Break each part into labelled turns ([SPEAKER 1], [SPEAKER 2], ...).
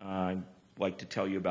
[SPEAKER 1] I'd like to tell you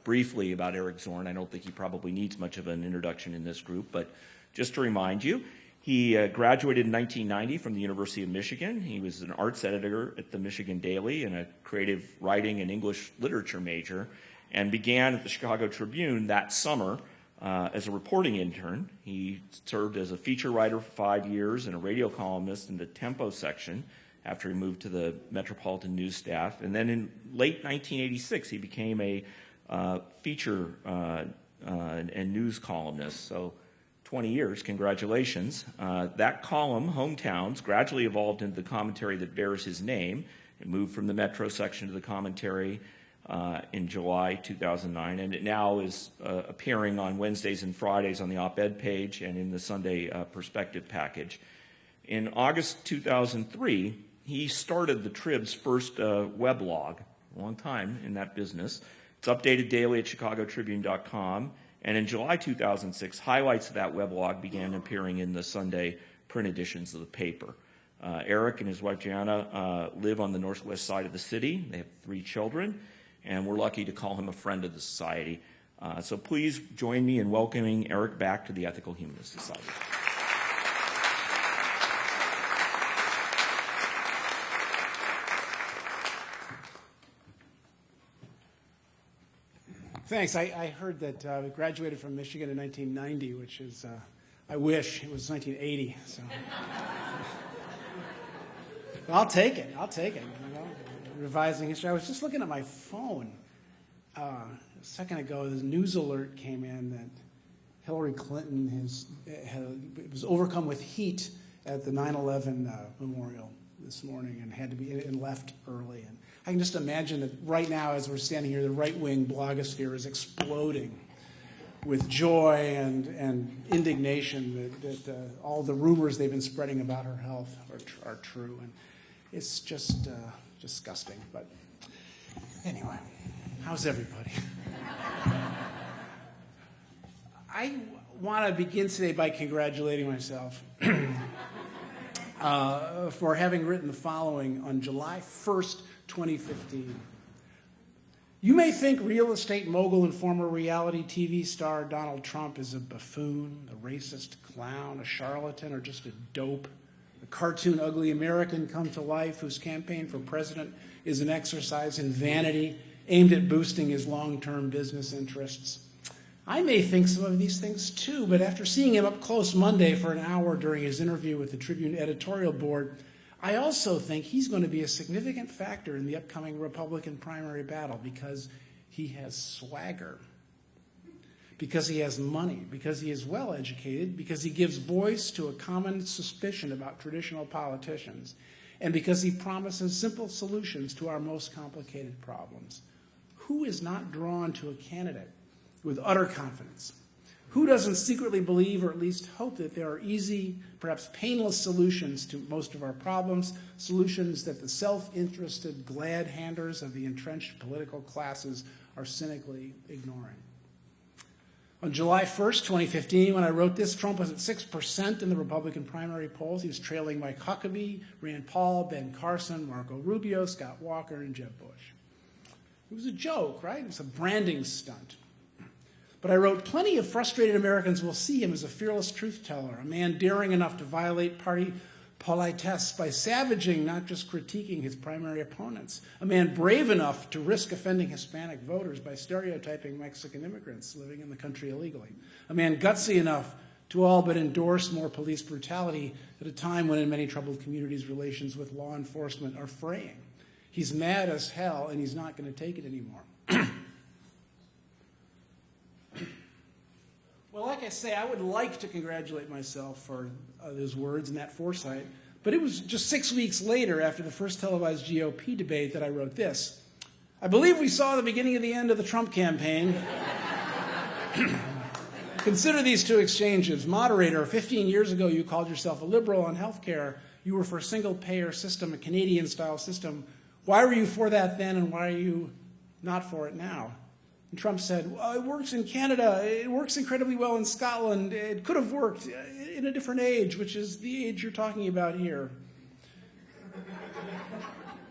[SPEAKER 1] briefly about Eric Zorn. I don't think he probably needs much of an introduction in this group, but just to remind you, he graduated in 1990 from the University of Michigan. He was an arts editor at the Michigan Daily and a creative writing and English literature major, and began at the Chicago Tribune that summer as a reporting intern. He served as a feature writer for 5 years and a radio columnist in the Tempo section after he moved to the Metropolitan News staff. And then in late 1986, he became a feature and news columnist. So 20 years, congratulations. That column, Hometowns, gradually evolved into the commentary that bears his name. It moved from the Metro section to the commentary in July 2009, and it now is appearing on Wednesdays and Fridays on the op-ed page and in the Sunday Perspective package. In August 2003, he started the Trib's first weblog, a long time in that business. It's updated daily at chicagotribune.com, and in July 2006, highlights of that weblog began appearing in the Sunday print editions of the paper. Eric and his wife Gianna live on the northwest side of the city. They have 3 children, and we're lucky to call him a friend of the society. So please join me in welcoming Eric back to the Ethical Humanist Society.
[SPEAKER 2] Thanks. I heard that we graduated from Michigan in 1990, which is, I wish it was 1980. So. I'll take it. You know, revising history. I was just looking at my phone a second ago. This news alert came in that Hillary Clinton was overcome with heat at the 9/11 memorial this morning and had to be and left early. And I can just imagine that right now, as we're standing here, the right-wing blogosphere is exploding with joy and indignation that all the rumors they've been spreading about her health are true. And it's just disgusting. But anyway, how's everybody? I want to begin today by congratulating myself for having written the following on July 1st, 2015. You may think real estate mogul and former reality TV star Donald Trump is a buffoon, a racist clown, a charlatan, or just a dope. A cartoon ugly American come to life whose campaign for president is an exercise in vanity aimed at boosting his long-term business interests. I may think some of these things too, but after seeing him up close Monday for an hour during his interview with the Tribune editorial board, I also think he's going to be a significant factor in the upcoming Republican primary battle because he has swagger, because he has money, because he is well-educated, because he gives voice to a common suspicion about traditional politicians, and because he promises simple solutions to our most complicated problems. Who is not drawn to a candidate with utter confidence? Who doesn't secretly believe or at least hope that there are easy, perhaps painless solutions to most of our problems, solutions that the self-interested glad-handers of the entrenched political classes are cynically ignoring? On July 1st, 2015, when I wrote this, Trump was at 6% in the Republican primary polls. He was trailing Mike Huckabee, Rand Paul, Ben Carson, Marco Rubio, Scott Walker, and Jeb Bush. It was a joke, right? It was a branding stunt. But I wrote, plenty of frustrated Americans will see him as a fearless truth-teller, a man daring enough to violate party politesse by savaging, not just critiquing his primary opponents, a man brave enough to risk offending Hispanic voters by stereotyping Mexican immigrants living in the country illegally, a man gutsy enough to all but endorse more police brutality at a time when in many troubled communities relations with law enforcement are fraying. He's mad as hell, and he's not going to take it anymore. Well, like I say, I would like to congratulate myself for those words and that foresight, but it was just 6 weeks later, after the first televised GOP debate, that I wrote this. I believe we saw the beginning of the end of the Trump campaign. Consider these two exchanges. Moderator, 15 years ago you called yourself a liberal on health care. You were for a single-payer system, a Canadian-style system. Why were you for that then, and why are you not for it now? And Trump said, well, it works in Canada. It works incredibly well in Scotland. It could have worked in a different age, which is the age you're talking about here.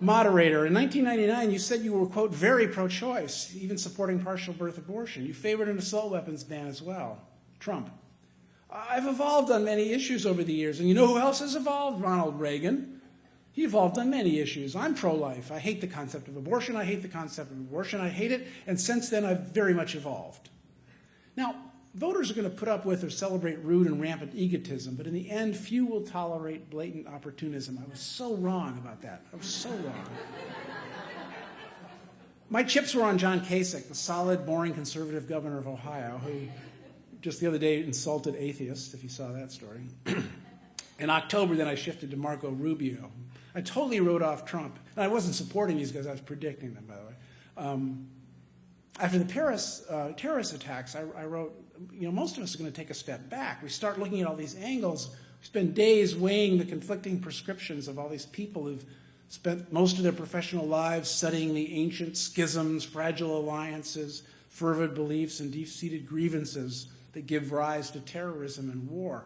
[SPEAKER 2] Moderator, in 1999, you said you were, quote, very pro-choice, even supporting partial birth abortion. You favored an assault weapons ban as well. Trump. I've evolved on many issues over the years, and you know who else has evolved? Ronald Reagan. He evolved on many issues. I'm pro-life. I hate the concept of abortion. I hate the concept of abortion. I hate it, and since then I've very much evolved. Now, voters are going to put up with or celebrate rude and rampant egotism, but in the end, few will tolerate blatant opportunism. I was so wrong about that. I was so wrong. My chips were on John Kasich, the solid, boring conservative governor of Ohio, who just the other day insulted atheists, if you saw that story. In October, then I shifted to Marco Rubio. I totally wrote off Trump. And I wasn't supporting these guys, I was predicting them, by the way. After the Paris terrorist attacks, I wrote, most of us are going to take a step back. We start looking at all these angles. We spend days weighing the conflicting prescriptions of all these people who've spent most of their professional lives studying the ancient schisms, fragile alliances, fervid beliefs, and deep-seated grievances that give rise to terrorism and war.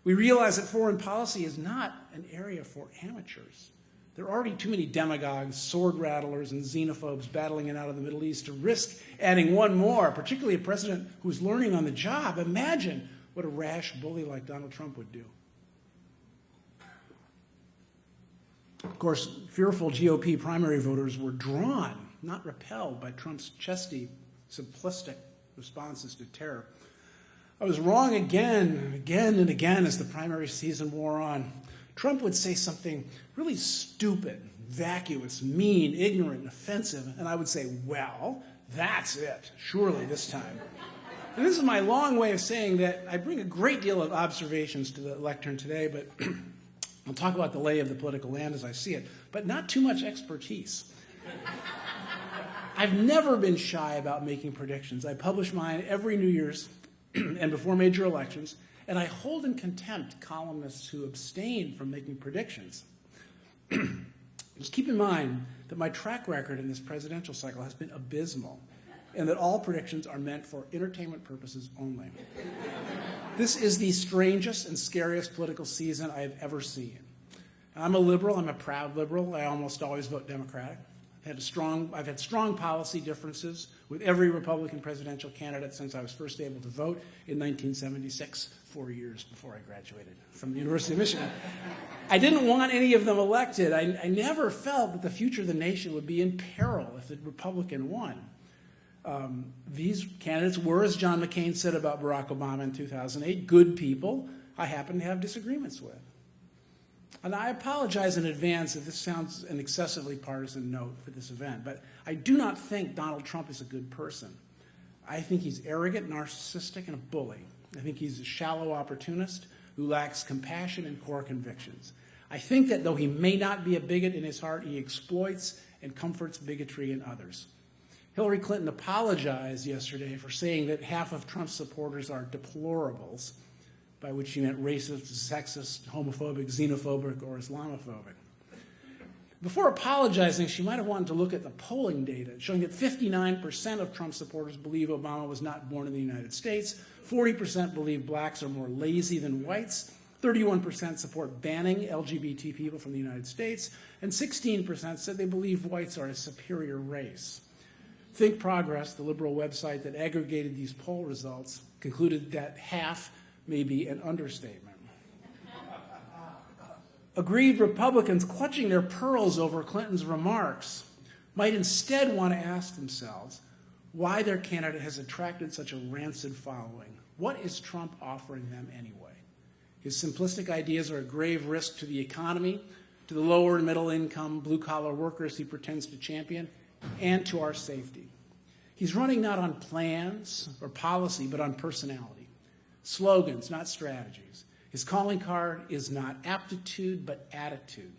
[SPEAKER 2] We realize that foreign policy is not an area for amateurs. There are already too many demagogues, sword rattlers, and xenophobes battling it out of the Middle East to risk adding one more, particularly a president who's learning on the job. Imagine what a rash bully like Donald Trump would do. Of course, fearful GOP primary voters were drawn, not repelled, by Trump's chesty, simplistic responses to terror. I was wrong again and again as the primary season wore on. Trump would say something really stupid, vacuous, mean, ignorant, offensive, and I would say, well, that's it, surely this time. And this is my long way of saying that I bring a great deal of observations to the lectern today, but I'll talk about the lay of the political land as I see it, but not too much expertise. I've never been shy about making predictions. I publish mine every New Year's and before major elections, and I hold in contempt columnists who abstain from making predictions. Just keep in mind that my track record in this presidential cycle has been abysmal, and that all predictions are meant for entertainment purposes only. This is the strangest and scariest political season I have ever seen. I'm a liberal. I'm a proud liberal. I almost always vote Democratic. I've had strong policy differences with every Republican presidential candidate since I was first able to vote in 1976, 4 years before I graduated from the University of Michigan. I didn't want any of them elected. I never felt that the future of the nation would be in peril if the Republican won. These candidates were, as John McCain said about Barack Obama in 2008, good people I happen to have disagreements with. And I apologize in advance if this sounds an excessively partisan note for this event, but I do not think Donald Trump is a good person. I think he's arrogant, narcissistic, and a bully. I think he's a shallow opportunist who lacks compassion and core convictions. I think that though he may not be a bigot in his heart, he exploits and comforts bigotry in others. Hillary Clinton apologized yesterday for saying that half of Trump's supporters are deplorables, by which she meant racist, sexist, homophobic, xenophobic, or Islamophobic. Before apologizing, she might have wanted to look at the polling data, showing that 59% of Trump supporters believe Obama was not born in the United States, 40% believe blacks are more lazy than whites, 31% support banning LGBT people from the United States, and 16% said they believe whites are a superior race. Think Progress, the liberal website that aggregated these poll results, concluded that half may be an understatement. Aggrieved Republicans clutching their pearls over Clinton's remarks might instead want to ask themselves why their candidate has attracted such a rancid following. What is Trump offering them anyway? His simplistic ideas are a grave risk to the economy, to the lower and middle income, blue-collar workers he pretends to champion, and to our safety. He's running not on plans or policy, but on personality. Slogans, not strategies. His calling card is not aptitude, but attitude.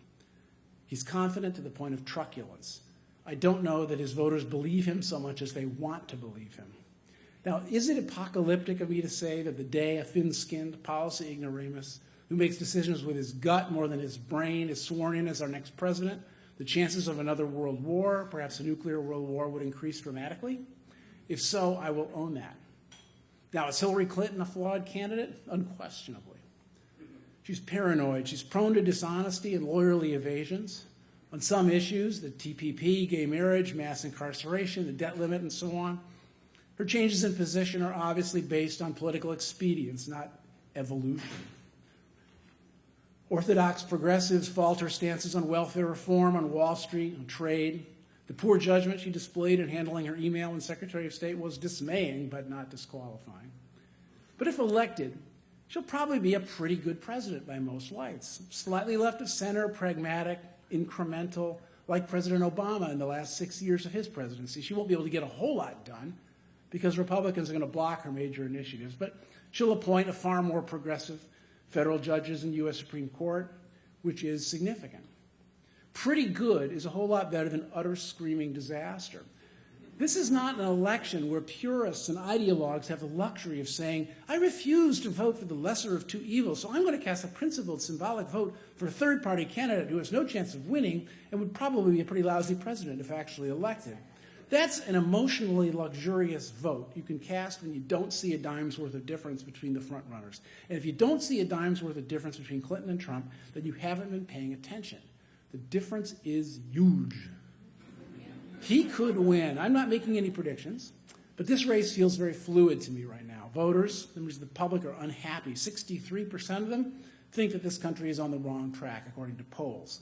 [SPEAKER 2] He's confident to the point of truculence. I don't know that his voters believe him so much as they want to believe him. Now, is it apocalyptic of me to say that the day a thin-skinned policy ignoramus who makes decisions with his gut more than his brain is sworn in as our next president, the chances of another world war, perhaps a nuclear world war, would increase dramatically? If so, I will own that. Now, is Hillary Clinton a flawed candidate? Unquestionably. She's paranoid. She's prone to dishonesty and lawyerly evasions. On some issues, the TPP, gay marriage, mass incarceration, the debt limit, and so on, her changes in position are obviously based on political expedience, not evolution. Orthodox progressives falter stances on welfare reform, on Wall Street, on trade. The poor judgment she displayed in handling her email and Secretary of State was dismaying, but not disqualifying. But if elected, she'll probably be a pretty good president by most lights. Slightly left of center, pragmatic, incremental, like President Obama in the last 6 years of his presidency. She won't be able to get a whole lot done because Republicans are going to block her major initiatives, but she'll appoint a far more progressive federal judges in the U.S. Supreme Court, which is significant. Pretty good is a whole lot better than utter screaming disaster. This is not an election where purists and ideologues have the luxury of saying, I refuse to vote for the lesser of two evils, so I'm going to cast a principled, symbolic vote for a third-party candidate who has no chance of winning and would probably be a pretty lousy president if actually elected. That's an emotionally luxurious vote you can cast when you don't see a dime's worth of difference between the frontrunners. And if you don't see a dime's worth of difference between Clinton and Trump, then you haven't been paying attention. The difference is huge. He could win. I'm not making any predictions, but this race feels very fluid to me right now. Voters, members of the public, are unhappy. 63% of them think that this country is on the wrong track, according to polls.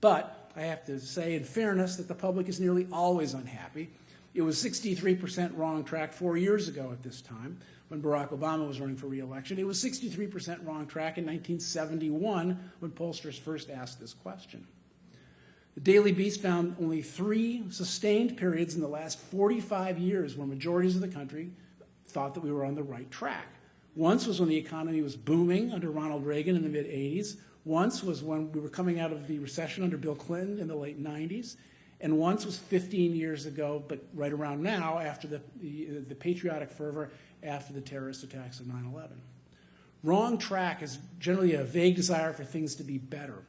[SPEAKER 2] But I have to say, in fairness, that the public is nearly always unhappy. It was 63% wrong track 4 years ago at this time, when Barack Obama was running for re-election. It was 63% wrong track in 1971, when pollsters first asked this question. The Daily Beast found only 3 sustained periods in the last 45 years where majorities of the country thought that we were on the right track. Once was when the economy was booming under Ronald Reagan in the mid-'80s. Once was when we were coming out of the recession under Bill Clinton in the late 90s. And once was 15 years ago, but right around now, after the patriotic fervor after the terrorist attacks of 9/11. Wrong track is generally a vague desire for things to be better.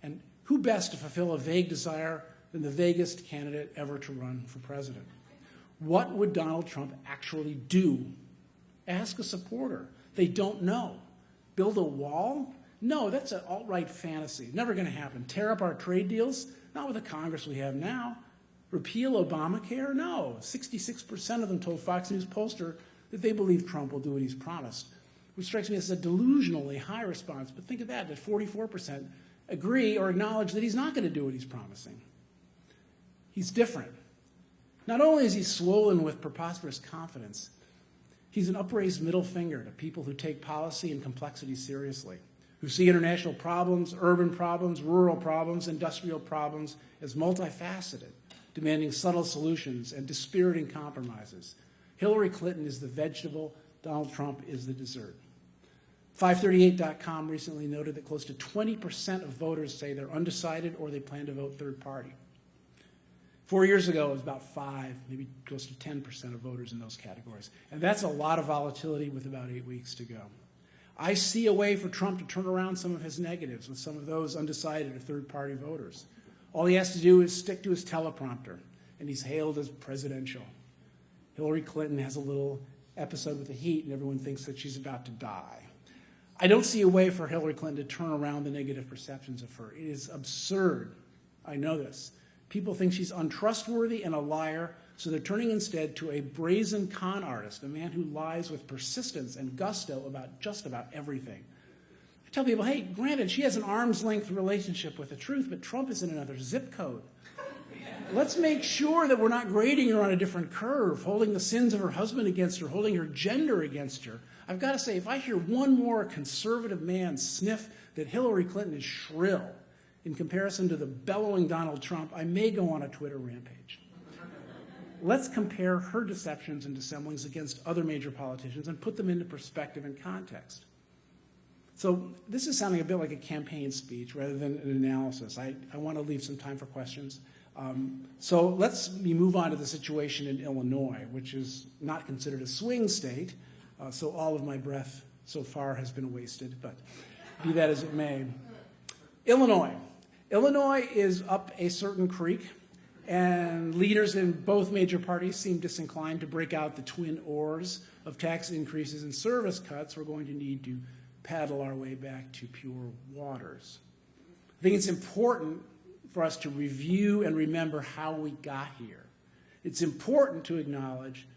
[SPEAKER 2] And who best to fulfill a vague desire than the vaguest candidate ever to run for president? What would Donald Trump actually do? Ask a supporter. They don't know. Build a wall? No, that's an alt-right fantasy. Never going to happen. Tear up our trade deals? Not with the Congress we have now. Repeal Obamacare? No. 66% of them told Fox News pollster that they believe Trump will do what he's promised, which strikes me as a delusionally high response. But think of that 44% agree or acknowledge that he's not going to do what he's promising. He's different. Not only is he swollen with preposterous confidence, he's an upraised middle finger to people who take policy and complexity seriously, who see international problems, urban problems, rural problems, industrial problems as multifaceted, demanding subtle solutions and dispiriting compromises. Hillary Clinton is the vegetable, Donald Trump is the dessert. 538.com recently noted that close to 20% of voters say they're undecided or they plan to vote third party. 4 years ago, it was about 5, maybe close to 10% of voters in those categories. And that's a lot of volatility with about 8 weeks to go. I see a way for Trump to turn around some of his negatives with some of those undecided or third-party voters. All he has to do is stick to his teleprompter, and he's hailed as presidential. Hillary Clinton has a little episode with the heat, and everyone thinks that she's about to die. I don't see a way for Hillary Clinton to turn around the negative perceptions of her. It is absurd. I know this. People think she's untrustworthy and a liar, so they're turning instead to a brazen con artist, a man who lies with persistence and gusto about just about everything. I tell people, hey, granted, she has an arm's length relationship with the truth, but Trump is in another zip code. Let's make sure that we're not grading her on a different curve, holding the sins of her husband against her, holding her gender against her. I've got to say, if I hear one more conservative man sniff that Hillary Clinton is shrill in comparison to the bellowing Donald Trump, I may go on a Twitter rampage. Let's compare her deceptions and dissemblings against other major politicians and put them into perspective and context. So this is sounding a bit like a campaign speech rather than an analysis. I want to leave some time for questions. So let's move on to the situation in Illinois, which is not considered a swing state. So all of my breath so far has been wasted, but be that as it may. Illinois. Illinois is up a certain creek, and leaders in both major parties seem disinclined to break out the twin oars of tax increases and service cuts. We're going to need to paddle our way back to pure waters. I think it's important for us to review and remember how we got here. It's important to acknowledge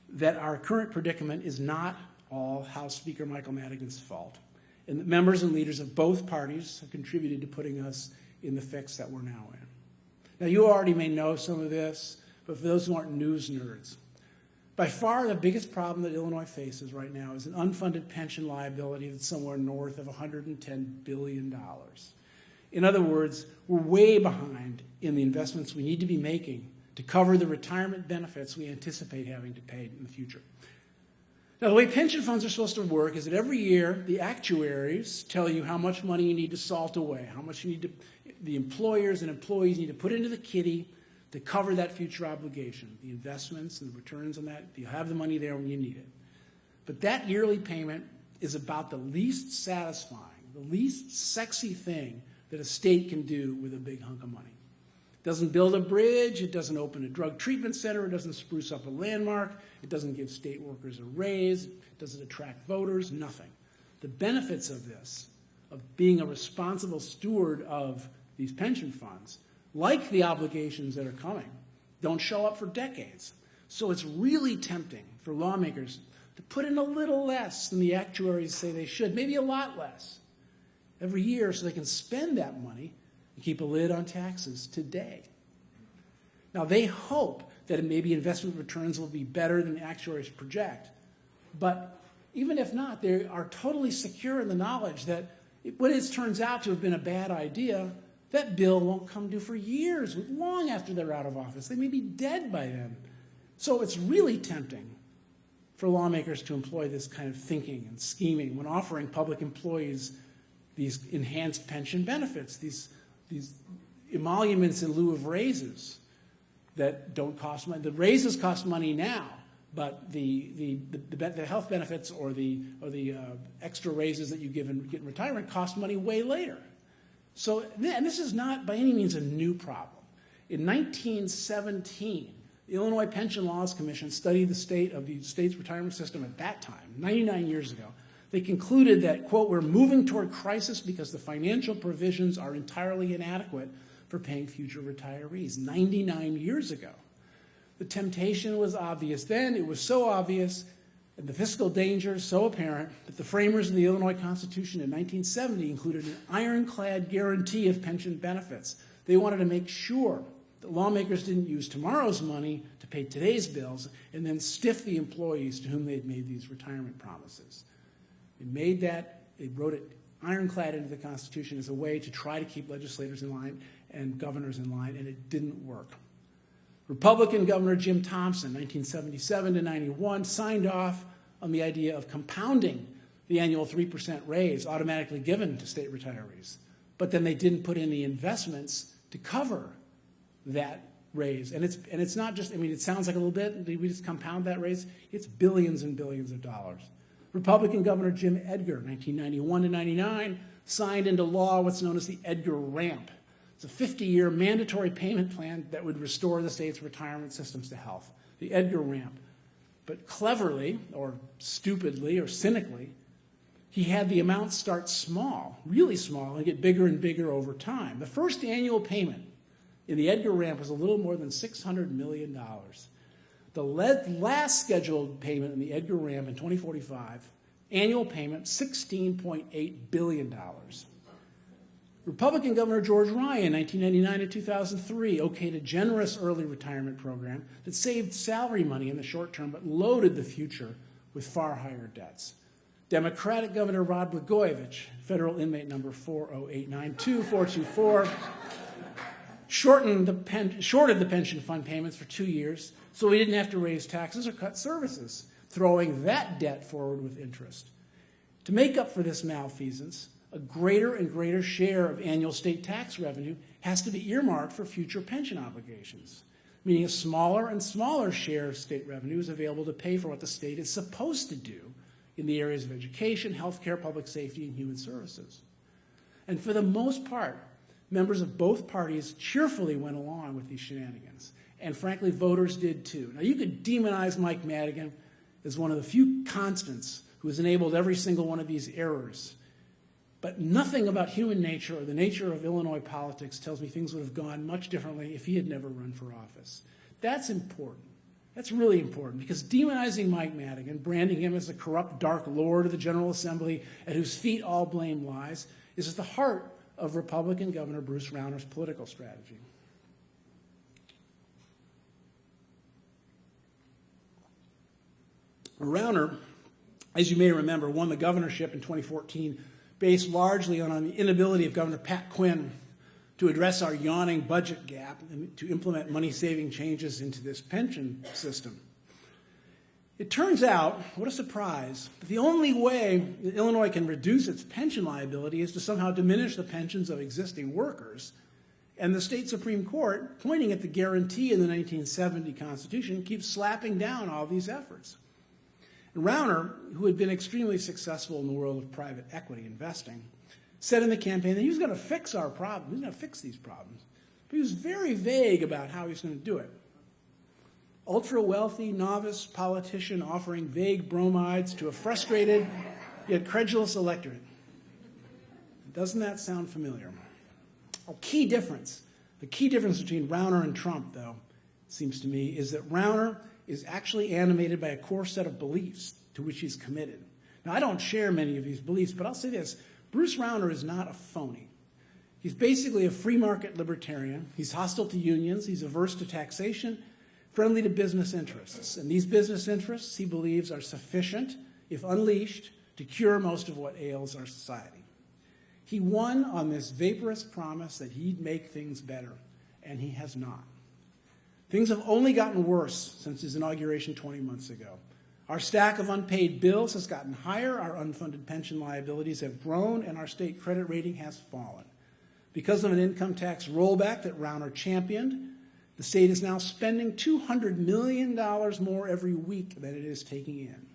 [SPEAKER 2] that our current predicament is not all House Speaker Michael Madigan's fault, and that members and leaders of both parties have contributed to putting us in the fix that we're now in. Now, you already may know some of this, but for those who aren't news nerds, by far the biggest problem that Illinois faces right now is an unfunded pension liability that's somewhere north of $110 billion. In other words, we're way behind in the investments we need to be making to cover the retirement benefits we anticipate having to pay in the future. Now, the way pension funds are supposed to work is that every year the actuaries tell you how much money you need to salt away, how much you need to, the employers and employees need to put into the kitty to cover that future obligation, the investments and the returns on that. You'll have the money there when you need it. But that yearly payment is about the least satisfying, the least sexy thing that a state can do with a big hunk of money. It doesn't build a bridge, it doesn't open a drug treatment center, it doesn't spruce up a landmark, it doesn't give state workers a raise, it doesn't attract voters, nothing. The benefits of this, of being a responsible steward of these pension funds, like the obligations that are coming, don't show up for decades. So it's really tempting for lawmakers to put in a little less than the actuaries say they should, maybe a lot less, every year so they can spend that money and keep a lid on taxes today. Now, they hope that maybe investment returns will be better than the actuaries project, but even if not, they are totally secure in the knowledge that when it turns out to have been a bad idea, that bill won't come due for years, long after they're out of office. They may be dead by then. So it's really tempting for lawmakers to employ this kind of thinking and scheming when offering public employees these enhanced pension benefits, these emoluments in lieu of raises that don't cost money. The raises cost money now, but the health benefits or the extra raises that you get in retirement cost money way later. So, and this is not by any means a new problem. In 1917, the Illinois Pension Laws Commission studied the state of the state's retirement system at that time, 99 years ago. They concluded that, quote, we're moving toward crisis because the financial provisions are entirely inadequate for paying future retirees, 99 years ago. The temptation was obvious then. It was so obvious and the fiscal dangers so apparent that the framers of the Illinois Constitution in 1970 included an ironclad guarantee of pension benefits. They wanted to make sure that lawmakers didn't use tomorrow's money to pay today's bills and then stiff the employees to whom they'd made these retirement promises. They wrote it ironclad into the Constitution as a way to try to keep legislators in line and governors in line, and it didn't work. Republican Governor Jim Thompson, 1977 to 91, signed off on the idea of compounding the annual 3% raise automatically given to state retirees. But then they didn't put in the investments to cover that raise. And it's not just, I mean, it sounds like a little bit, we just compound that raise. It's billions and billions of dollars. Republican Governor Jim Edgar, 1991 to 99, signed into law what's known as the Edgar Ramp. It's a 50-year mandatory payment plan that would restore the state's retirement systems to health, the Edgar Ramp. But cleverly, or stupidly, or cynically, he had the amount start small, really small, and get bigger and bigger over time. The first annual payment in the Edgar Ramp was a little more than $600 million. The last scheduled payment in the Edgar Ramp in 2045, annual payment, $16.8 billion. Republican Governor George Ryan, 1999 to 2003, okayed a generous early retirement program that saved salary money in the short term but loaded the future with far higher debts. Democratic Governor Rod Blagojevich, federal inmate number 40892-424, shorted the pension fund payments for 2 years so we didn't have to raise taxes or cut services, throwing that debt forward with interest. To make up for this malfeasance, a greater and greater share of annual state tax revenue has to be earmarked for future pension obligations, meaning a smaller and smaller share of state revenue is available to pay for what the state is supposed to do in the areas of education, healthcare, public safety, and human services. And for the most part, members of both parties cheerfully went along with these shenanigans. And frankly, voters did too. Now, you could demonize Mike Madigan as one of the few constants who has enabled every single one of these errors But nothing about human nature or the nature of Illinois politics tells me things would have gone much differently if he had never run for office. That's important. That's really important, because demonizing Mike Madigan, branding him as a corrupt dark lord of the General Assembly at whose feet all blame lies, is at the heart of Republican Governor Bruce Rauner's political strategy. Rauner, as you may remember, won the governorship in 2014 based largely on the inability of Governor Pat Quinn to address our yawning budget gap and to implement money-saving changes into this pension system. It turns out, what a surprise, that the only way that Illinois can reduce its pension liability is to somehow diminish the pensions of existing workers. And the state Supreme Court, pointing at the guarantee in the 1970 Constitution, keeps slapping down all these efforts. And Rauner, who had been extremely successful in the world of private equity investing, said in the campaign that he was going to fix our problem. He was going to fix these problems. But he was very vague about how he was going to do it. Ultra-wealthy, novice politician offering vague bromides to a frustrated yet credulous electorate. Doesn't that sound familiar? The key difference between Rauner and Trump, though, it seems to me, is that Rauner is actually animated by a core set of beliefs to which he's committed. Now, I don't share many of these beliefs, but I'll say this. Bruce Rauner is not a phony. He's basically a free market libertarian. He's hostile to unions. He's averse to taxation, friendly to business interests. And these business interests, he believes, are sufficient, if unleashed, to cure most of what ails our society. He won on this vaporous promise that he'd make things better, and he has not. Things have only gotten worse since his inauguration 20 months ago. Our stack of unpaid bills has gotten higher, our unfunded pension liabilities have grown, and our state credit rating has fallen. Because of an income tax rollback that Rauner championed, the state is now spending $200 million more every week than it is taking in.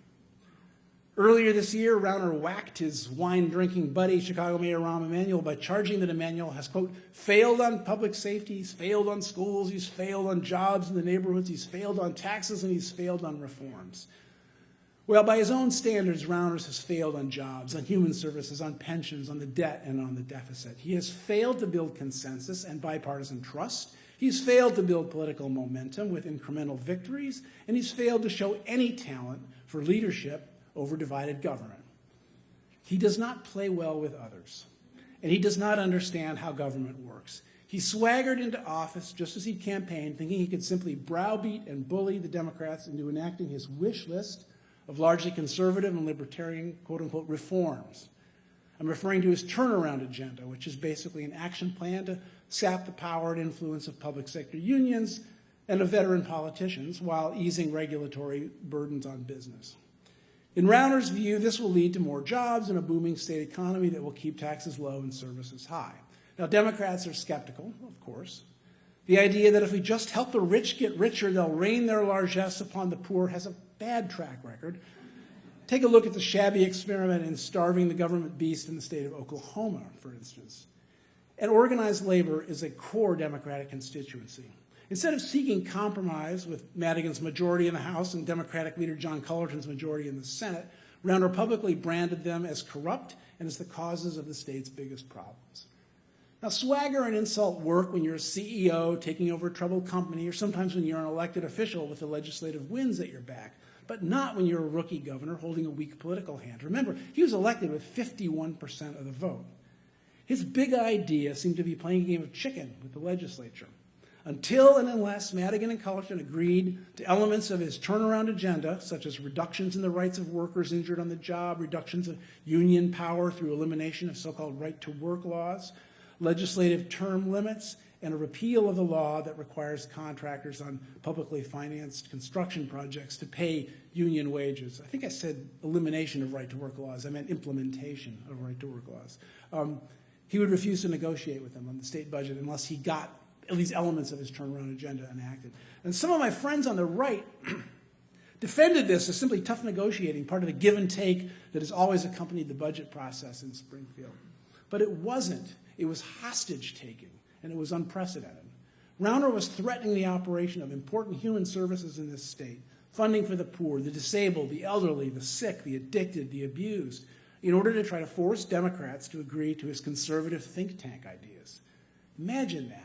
[SPEAKER 2] Earlier this year, Rauner whacked his wine-drinking buddy, Chicago Mayor Rahm Emanuel, by charging that Emanuel has, quote, failed on public safety, he's failed on schools, he's failed on jobs in the neighborhoods, he's failed on taxes, and he's failed on reforms. Well, by his own standards, Rauner has failed on jobs, on human services, on pensions, on the debt, and on the deficit. He has failed to build consensus and bipartisan trust. He's failed to build political momentum with incremental victories, and he's failed to show any talent for leadership over divided government. He does not play well with others, and he does not understand how government works. He swaggered into office just as he campaigned, thinking he could simply browbeat and bully the Democrats into enacting his wish list of largely conservative and libertarian, quote-unquote, reforms. I'm referring to his turnaround agenda, which is basically an action plan to sap the power and influence of public sector unions and of veteran politicians while easing regulatory burdens on business. In Rauner's view, this will lead to more jobs and a booming state economy that will keep taxes low and services high. Now, Democrats are skeptical, of course. The idea that if we just help the rich get richer, they'll rain their largesse upon the poor has a bad track record. Take a look at the shabby experiment in starving the government beast in the state of Oklahoma, for instance. And organized labor is a core Democratic constituency. Instead of seeking compromise with Madigan's majority in the House and Democratic leader John Cullerton's majority in the Senate, Rauner publicly branded them as corrupt and as the causes of the state's biggest problems. Now, swagger and insult work when you're a CEO taking over a troubled company, or sometimes when you're an elected official with the legislative winds at your back, but not when you're a rookie governor holding a weak political hand. Remember, he was elected with 51% of the vote. His big idea seemed to be playing a game of chicken with the legislature. Until and unless Madigan and Cullerton agreed to elements of his turnaround agenda, such as reductions in the rights of workers injured on the job, reductions of union power through elimination of so-called right-to-work laws, legislative term limits, and a repeal of the law that requires contractors on publicly financed construction projects to pay union wages. I think I said elimination of right-to-work laws. I meant implementation of right-to-work laws. He would refuse to negotiate with them on the state budget unless he got at least elements of his turnaround agenda enacted. And some of my friends on the right defended this as simply tough negotiating, part of the give and take that has always accompanied the budget process in Springfield. But it wasn't. It was hostage-taking, and it was unprecedented. Rauner was threatening the operation of important human services in this state, funding for the poor, the disabled, the elderly, the sick, the addicted, the abused, in order to try to force Democrats to agree to his conservative think tank ideas. Imagine that.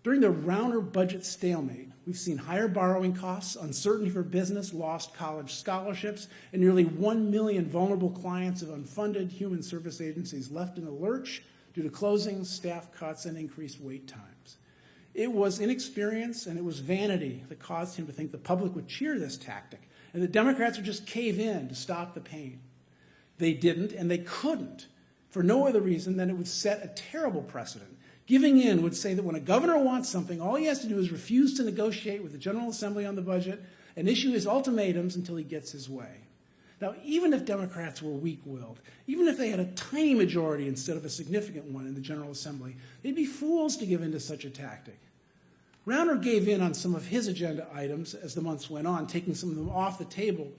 [SPEAKER 2] During the Rauner budget stalemate, we've seen higher borrowing costs, uncertainty for business, lost college scholarships, and nearly 1 million vulnerable clients of unfunded human service agencies left in the lurch due to closings, staff cuts, and increased wait times. It was inexperience and it was vanity that caused him to think the public would cheer this tactic and the Democrats would just cave in to stop the pain. They didn't, and they couldn't, for no other reason than it would set a terrible precedent. Giving in would say that when a governor wants something, all he has to do is refuse to negotiate with the General Assembly on the budget and issue his ultimatums until he gets his way. Now, even if Democrats were weak-willed, even if they had a tiny majority instead of a significant one in the General Assembly, they'd be fools to give in to such a tactic. Rauner gave in on some of his agenda items as the months went on, taking some of them off the table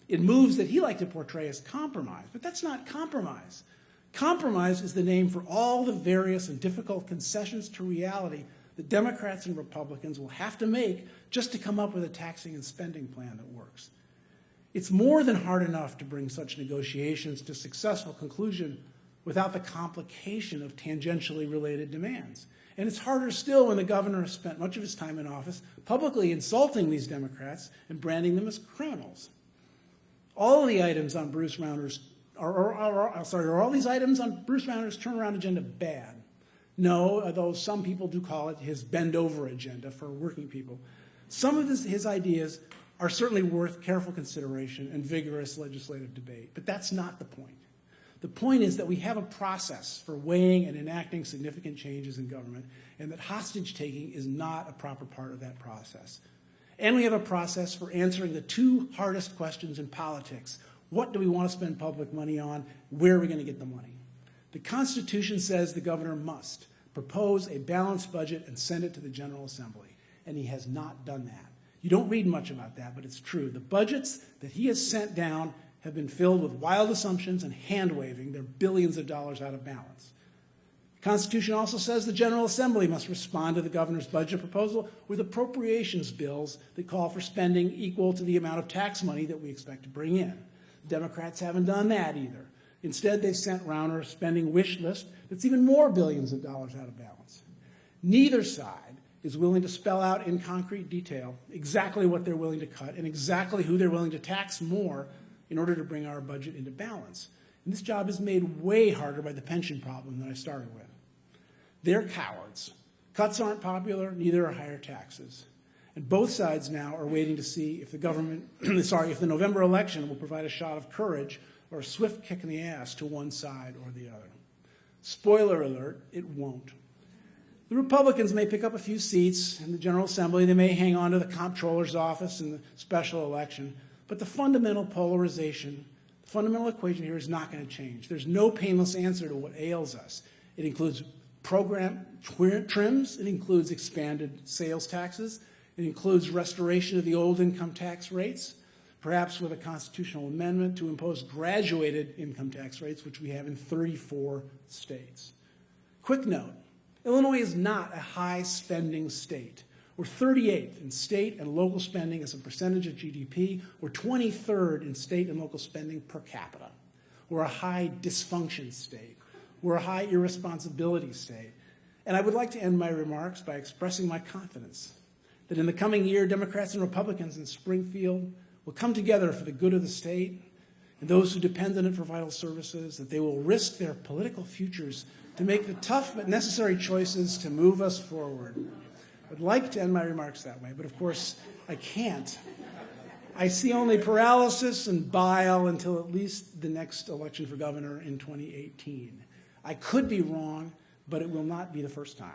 [SPEAKER 2] in moves that he liked to portray as compromise. But that's not compromise. Compromise is the name for all the various and difficult concessions to reality that Democrats and Republicans will have to make just to come up with a taxing and spending plan that works. It's more than hard enough to bring such negotiations to successful conclusion without the complication of tangentially related demands. And it's harder still when the governor has spent much of his time in office publicly insulting these Democrats and branding them as criminals. All of the items on Bruce Rauner's are all these items on Bruce Rauner's turnaround agenda bad? No, although some people do call it his bend-over agenda for working people. Some of his ideas are certainly worth careful consideration and vigorous legislative debate, but that's not the point. The point is that we have a process for weighing and enacting significant changes in government, and that hostage-taking is not a proper part of that process. And we have a process for answering the two hardest questions in politics. What do we want to spend public money on? Where are we going to get the money? The Constitution says the governor must propose a balanced budget and send it to the General Assembly, and he has not done that. You don't read much about that, but it's true. The budgets that he has sent down have been filled with wild assumptions and hand-waving. They're billions of dollars out of balance. The Constitution also says the General Assembly must respond to the governor's budget proposal with appropriations bills that call for spending equal to the amount of tax money that we expect to bring in. Democrats haven't done that either. Instead, they've sent Rauner a spending wish list that's even more billions of dollars out of balance. Neither side is willing to spell out in concrete detail exactly what they're willing to cut and exactly who they're willing to tax more in order to bring our budget into balance. And this job is made way harder by the pension problem that I started with. They're cowards. Cuts aren't popular, neither are higher taxes. And both sides now are waiting to see if if the November election will provide a shot of courage or a swift kick in the ass to one side or the other. Spoiler alert, it won't. The Republicans may pick up a few seats in the General Assembly. They may hang on to the comptroller's office in the special election. But the fundamental polarization, the fundamental equation here is not going to change. There's no painless answer to what ails us. It includes program trims. It includes expanded sales taxes. It includes restoration of the old income tax rates, perhaps with a constitutional amendment to impose graduated income tax rates, which we have in 34 states. Quick note, Illinois is not a high-spending state. We're 38th in state and local spending as a percentage of GDP. We're 23rd in state and local spending per capita. We're a high dysfunction state. We're a high irresponsibility state. And I would like to end my remarks by expressing my confidence that in the coming year, Democrats and Republicans in Springfield will come together for the good of the state and those who depend on it for vital services, that they will risk their political futures to make the tough but necessary choices to move us forward. I'd like to end my remarks that way, but of course I can't. I see only paralysis and bile until at least the next election for governor in 2018. I could be wrong, but it will not be the first time.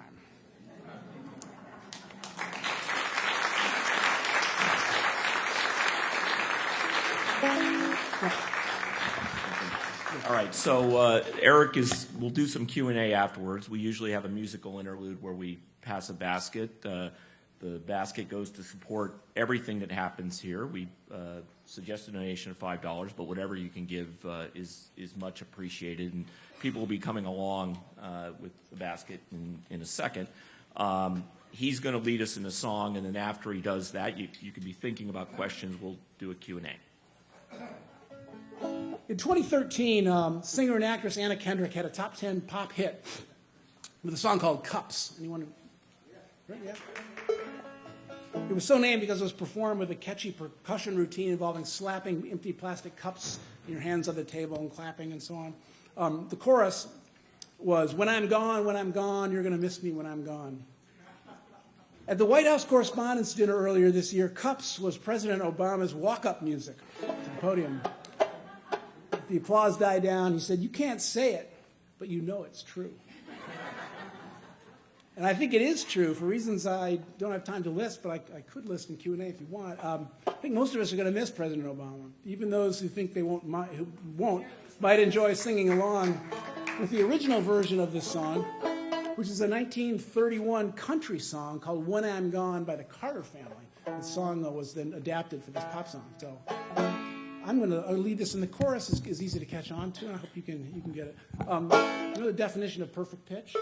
[SPEAKER 1] All right, so Eric we'll do some Q&A afterwards. We usually have a musical interlude where we pass a basket. The basket goes to support everything that happens here. We suggest a donation of $5, but whatever you can give is much appreciated. And people will be coming along with the basket in a second. He's going to lead us in a song, and then after he does that, you can be thinking about questions. We'll do a Q&A.
[SPEAKER 2] In 2013, singer and actress Anna Kendrick had a top 10 pop hit with a song called Cups. Anyone? Yeah. It was so named because it was performed with a catchy percussion routine involving slapping empty plastic cups in your hands on the table and clapping and so on. The chorus was, when I'm gone, you're going to miss me when I'm gone. At the White House Correspondents' Dinner earlier this year, Cups was President Obama's walk-up music to the podium. The applause died down. He said, you can't say it, but you know it's true. And I think it is true for reasons I don't have time to list, but I could list in Q&A if you want. I think most of us are going to miss President Obama. Even those who think they won't might enjoy singing along with the original version of this song, which is a 1931 country song called When I'm Gone by the Carter Family. The song was then adapted for this pop song. So I'm going to lead this, and the chorus is easy to catch on to, and I hope you can get it. You know the definition of perfect pitch?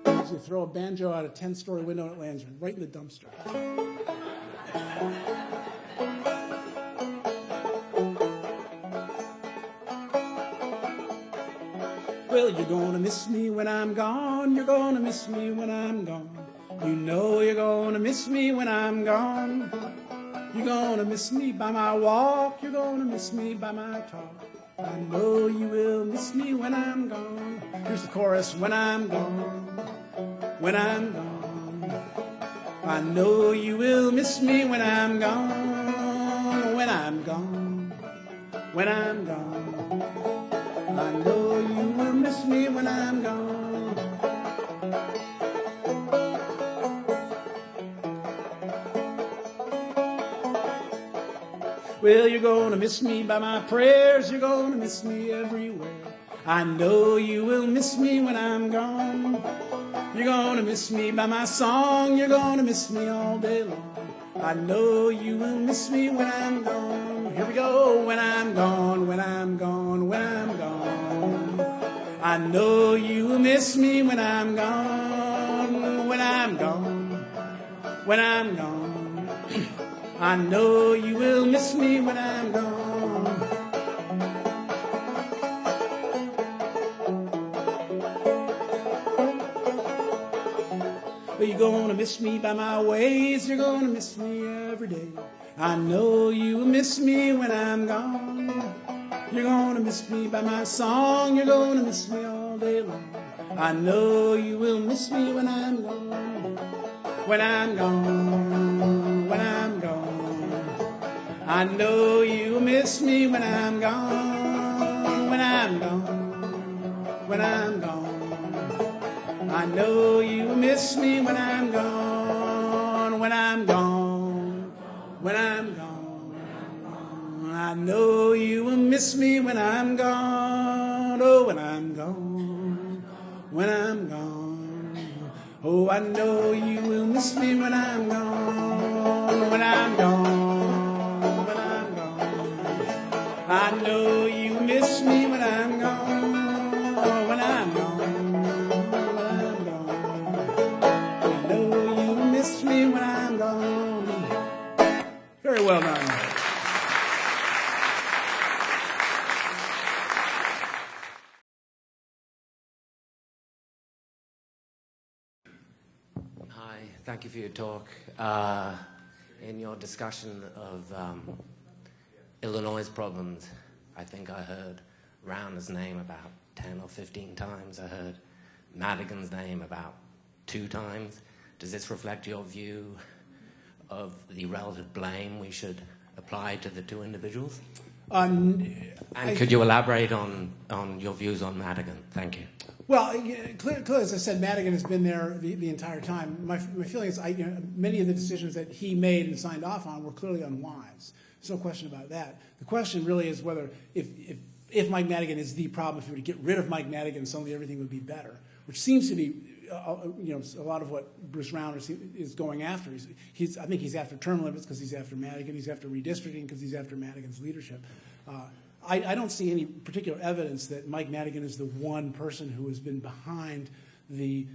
[SPEAKER 2] Is you throw a banjo out a 10-story window and it lands right in the dumpster. Well, you're gonna miss me when I'm gone. You're gonna miss me when I'm gone. You know you're gonna miss me when I'm gone. You're gonna miss me by my walk. You're gonna miss me by my talk. I know you will miss me when I'm gone. Here's the chorus. When I'm gone. When I'm gone, I know you will miss me when I'm gone. When I'm gone, when I'm gone, I know you will miss me when I'm gone. Well, you're gonna miss me by my prayers. You're gonna miss me everywhere. I know you will miss me when I'm gone. You're gonna miss me by my song. You're gonna miss me all day long. I know you will miss me when I'm gone. Here we go. When I'm gone, when I'm gone, when I'm gone. I know you will miss me when I'm gone. When I'm gone, when I'm gone. I know you will miss me when I'm gone. You're gonna miss me by my ways. You're gonna miss me every day. I know you will miss me when I'm gone. You're gonna miss me by my song. You're gonna miss me all day long. I know you will miss me when I'm gone. When I'm gone, when I'm gone. I know you will miss me when I'm gone. When I'm gone, when I'm gone. I know you will miss me when I'm gone, when I'm gone, when I'm gone. I know you will miss me when I'm gone, oh, when I'm gone, when I'm gone. Oh, I know you will miss me when I'm gone, when I'm gone, when I'm gone. I know you miss me when I'm gone, oh, when I'm gone. Me when I'm gone. Very well done.
[SPEAKER 3] Hi, thank you for your talk. In your discussion of Illinois' problems, I think I heard Rauner's name about 10 or 15 times. I heard Madigan's name about 2 times. Does this reflect your view of the relative blame we should apply to the 2 individuals? And could you elaborate on your views on Madigan? Thank you.
[SPEAKER 2] Well, clearly, as I said, Madigan has been there the entire time. My feeling is many of the decisions that he made and signed off on were clearly unwise. There's no question about that. The question really is whether if Mike Madigan is the problem, if you were to get rid of Mike Madigan, suddenly everything would be better, which seems to be a lot of what Bruce Rauner is going after. I think he's after term limits because he's after Madigan. He's after redistricting because he's after Madigan's leadership. I don't see any particular evidence that Mike Madigan is the one person who has been behind the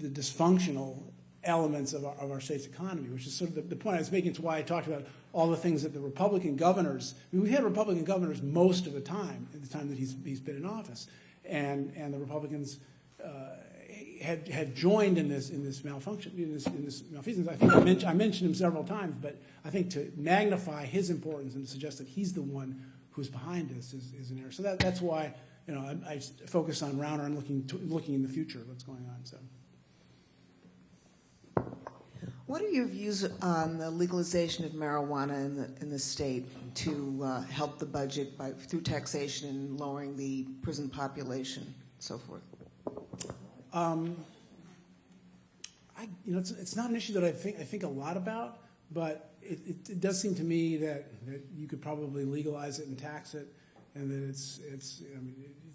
[SPEAKER 2] dysfunctional elements of our state's economy, which is sort of the point I was making. It's why I talked about all the things that the Republican governors, I mean, we've had Republican governors most of the time, at the time that he's been in office, and the Republicans had joined in this malfunction, in this malfeasance. I think I mentioned him several times, but I think to magnify his importance and to suggest that he's the one who's behind this is an error. So that's why I focus on Rauner and looking in the future of what's going on. So.
[SPEAKER 4] What are your views on the legalization of marijuana in the state to help the budget through taxation and lowering the prison population and so forth?
[SPEAKER 2] It's not an issue that I think a lot about, but it does seem to me that you could probably legalize it and tax it, and that it's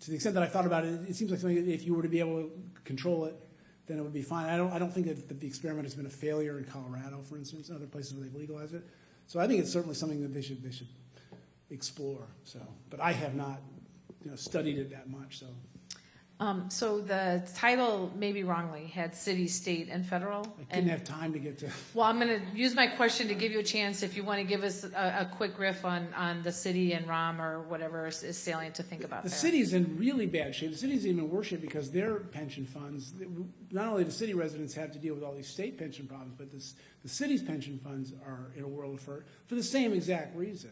[SPEAKER 2] to the extent that I thought about it, it seems like something that if you were to be able to control it, then it would be fine. I don't think that the experiment has been a failure in Colorado, for instance, and other places where they've legalized it. So I think it's certainly something that they should explore. So, but I have not studied it that much. So.
[SPEAKER 5] So the title, maybe wrongly, had city, state, and federal.
[SPEAKER 2] I didn't have time to get to.
[SPEAKER 5] Well, I'm going to use my question to give you a chance if you want to give us a quick riff on the city and ROM or whatever is salient to think about.
[SPEAKER 2] The
[SPEAKER 5] there.
[SPEAKER 2] city's in really bad shape. The city's even worse shape because their pension funds, not only the city residents have to deal with all these state pension problems, but the city's pension funds are in a world for the same exact reason.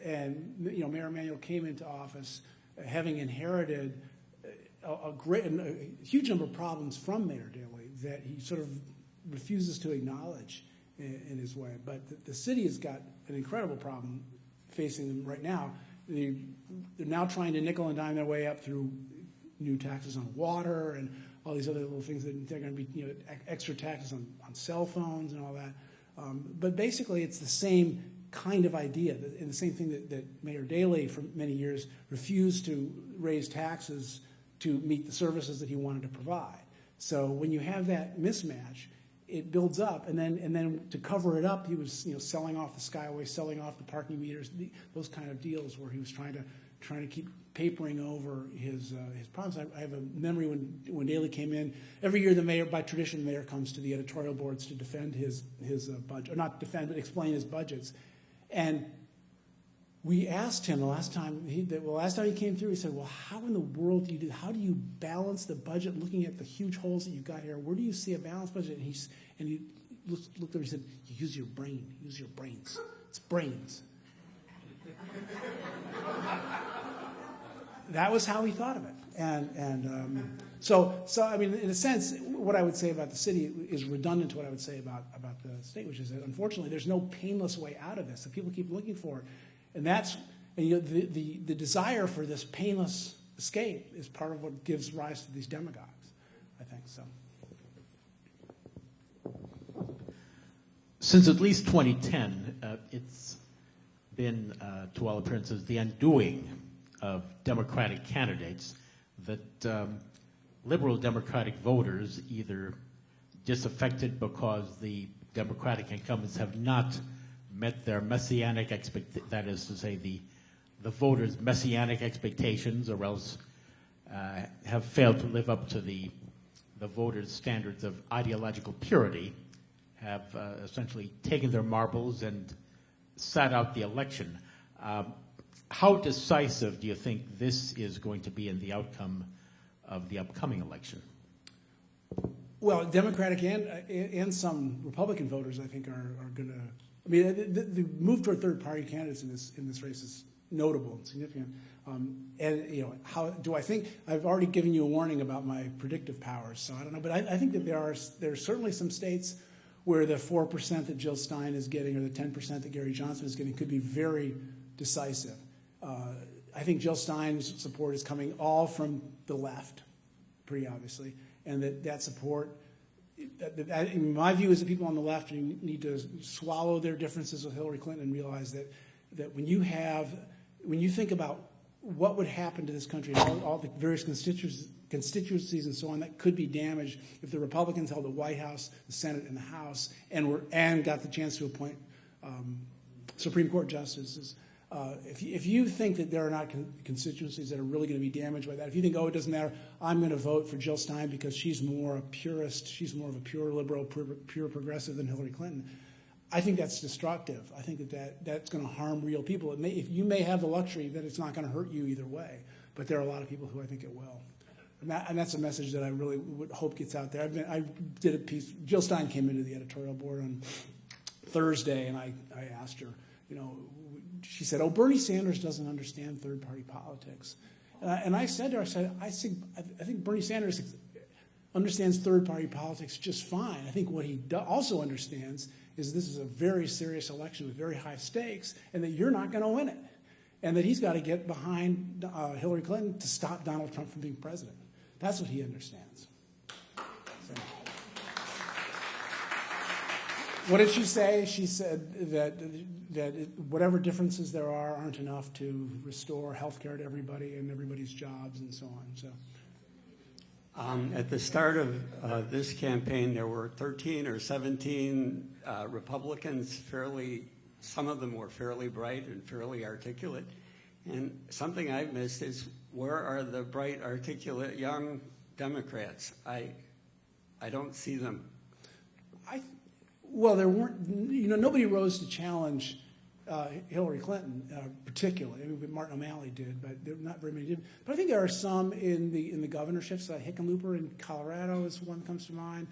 [SPEAKER 2] And Mayor Emanuel came into office having inherited a huge number of problems from Mayor Daley that he sort of refuses to acknowledge in his way. But the city has got an incredible problem facing them right now. They're now trying to nickel and dime their way up through new taxes on water and all these other little things that they're going to be, extra taxes on cell phones and all that. But basically, it's the same kind of idea, and the same thing that Mayor Daley for many years refused to raise taxes to meet the services that he wanted to provide. So when you have that mismatch, it builds up, and then to cover it up, he was selling off the Skyway, selling off the parking meters, those kind of deals where he was trying to keep papering over his problems. I have a memory when Daley came in. Every year, the mayor, by tradition, the mayor comes to the editorial boards to defend his budget, or not defend, but explain his budgets, and we asked him the last time he came through, he said, well, how in the world do you do, how do you balance the budget looking at the huge holes that you've got here? Where do you see a balanced budget? And he looked over and he said, you use your brain, use your brains. It's brains. That was how he thought of it. So I mean, in a sense, what I would say about the city is redundant to what I would say about the state, which is that unfortunately there's no painless way out of this. So people keep looking for it. And the desire for this painless escape is part of what gives rise to these demagogues, I think. So.
[SPEAKER 6] Since at least 2010, it's been, to all appearances, the undoing of Democratic candidates that liberal Democratic voters either disaffected because the Democratic incumbents have not met their messianic that is to say the voters' messianic expectations, or else have failed to live up to the voters' standards of ideological purity, have essentially taken their marbles and sat out the election. How decisive do you think this is going to be in the outcome of the upcoming election?
[SPEAKER 2] Well, Democratic and some Republican voters, I think, are going to. I mean, the move toward third-party candidates in this race is notable and significant. And how do I think? I've already given you a warning about my predictive powers, so I don't know. But I think that there are certainly some states where the 4% that Jill Stein is getting or the 10% that Gary Johnson is getting could be very decisive. I think Jill Stein's support is coming all from the left, pretty obviously, and that support. In my view is that people on the left need to swallow their differences with Hillary Clinton and realize that when you think about what would happen to this country, all the various constituencies and so on that could be damaged if the Republicans held the White House, the Senate, and the House, and got the chance to appoint Supreme Court justices, If you think that there are not constituencies that are really going to be damaged by that, if you think, oh, it doesn't matter, I'm going to vote for Jill Stein because she's more a purist, she's more of a pure liberal, pure progressive than Hillary Clinton, I think that's destructive. I think that's going to harm real people. If you may have the luxury that it's not going to hurt you either way, but there are a lot of people who I think it will. And that's a message that I really would hope gets out there. I did a piece. Jill Stein came into the editorial board on Thursday, and I asked her, she said, "Oh, Bernie Sanders doesn't understand third-party politics." And I said to her, I think Bernie Sanders understands third-party politics just fine. I think what he also understands is this is a very serious election with very high stakes, and that you're not going to win it, and that he's got to get behind Hillary Clinton to stop Donald Trump from being president. That's what he understands. So. What did she say? She said that whatever differences there aren't enough to restore health care to everybody and everybody's jobs and so on. So.
[SPEAKER 7] At the start of this campaign, there were 13 or 17 Republicans, some of them were fairly bright and fairly articulate. And something I've missed is, where are the bright, articulate young Democrats? I don't see them.
[SPEAKER 2] Well, there weren't, nobody rose to challenge Hillary Clinton particularly. I mean, Martin O'Malley did, but there not very many did. But I think there are some in the governorships. Hickenlooper in Colorado is one that comes to mind.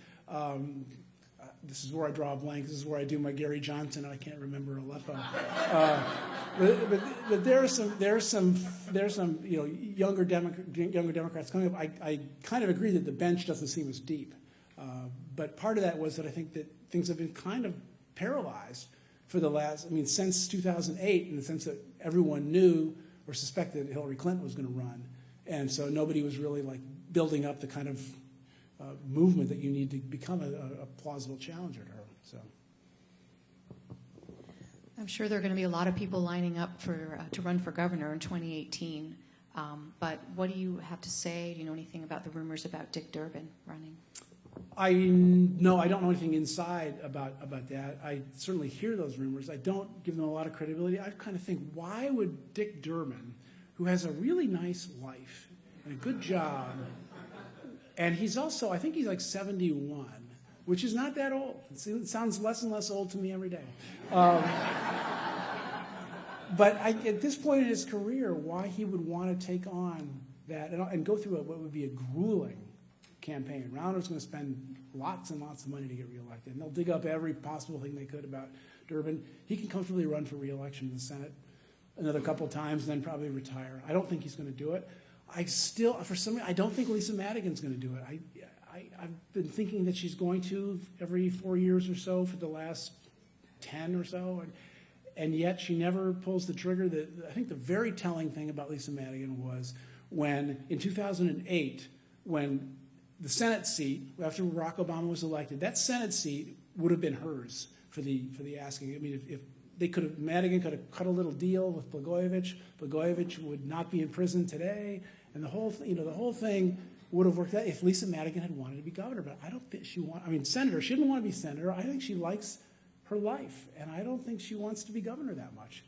[SPEAKER 2] This is where I draw a blank. This is where I do my Gary Johnson. I can't remember Aleppo. But there are some younger Democrats coming up. I kind of agree that the bench doesn't seem as deep. But part of that was that I think that things have been kind of paralyzed for since 2008, in the sense that everyone knew or suspected that Hillary Clinton was going to run. And so nobody was really building up the kind of movement that you need to become a plausible challenger to her. So.
[SPEAKER 8] I'm sure there are going to be a lot of people lining up to run for governor in 2018. But what do you have to say? Do you know anything about the rumors about Dick Durbin running?
[SPEAKER 2] I don't know anything inside about that. I certainly hear those rumors. I don't give them a lot of credibility. I kind of think, why would Dick Durbin, who has a really nice life and a good job, and he's also, I think he's 71, which is not that old. It sounds less and less old to me every day. But at this point in his career, why he would want to take on that and go through what would be a grueling campaign. Rauner's going to spend lots and lots of money to get reelected, and they'll dig up every possible thing they could about Durbin. He can comfortably run for reelection in the Senate another couple times, and then probably retire. I don't think he's going to do it. I don't think Lisa Madigan's going to do it. I've been thinking that she's going to every 4 years or so for the last 10 or so, and yet she never pulls the trigger. I think the very telling thing about Lisa Madigan was when, in 2008, when the Senate seat, after Barack Obama was elected, that Senate seat would have been hers for the asking. I mean, if they could have, Madigan could have cut a little deal with Blagojevich. Blagojevich would not be in prison today, and the whole thing would have worked out if Lisa Madigan had wanted to be governor. But I don't think senator. She didn't want to be senator. I think she likes her life, and I don't think she wants to be governor that much.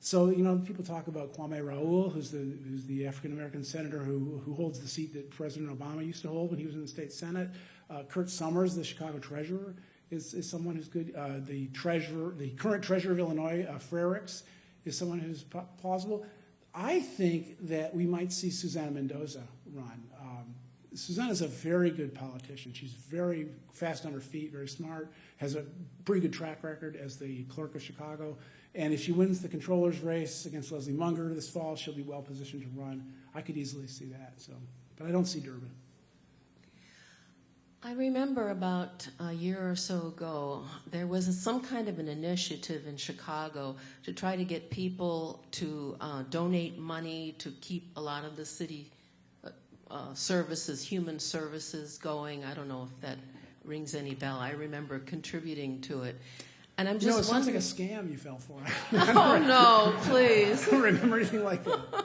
[SPEAKER 2] So people talk about Kwame Raoul, who's the African-American senator who holds the seat that President Obama used to hold when he was in the state Senate. Kurt Summers, the Chicago treasurer, is someone who's good. The current treasurer of Illinois, Frericks, is someone who's plausible. I think that we might see Susana Mendoza run. Susana's a very good politician. She's very fast on her feet, very smart, has a pretty good track record as the clerk of Chicago. And if she wins the controller's race against Leslie Munger this fall, she'll be well positioned to run. I could easily see that. But I don't see Durbin.
[SPEAKER 9] I remember about a year or so ago, there was some kind of an initiative in Chicago to try to get people to donate money to keep a lot of the city services, human services going. I don't know if that rings any bell. I remember contributing to it. And I'm just
[SPEAKER 2] it sounds like a scam you fell for.
[SPEAKER 9] Oh, no, please.
[SPEAKER 2] I don't remember anything like that.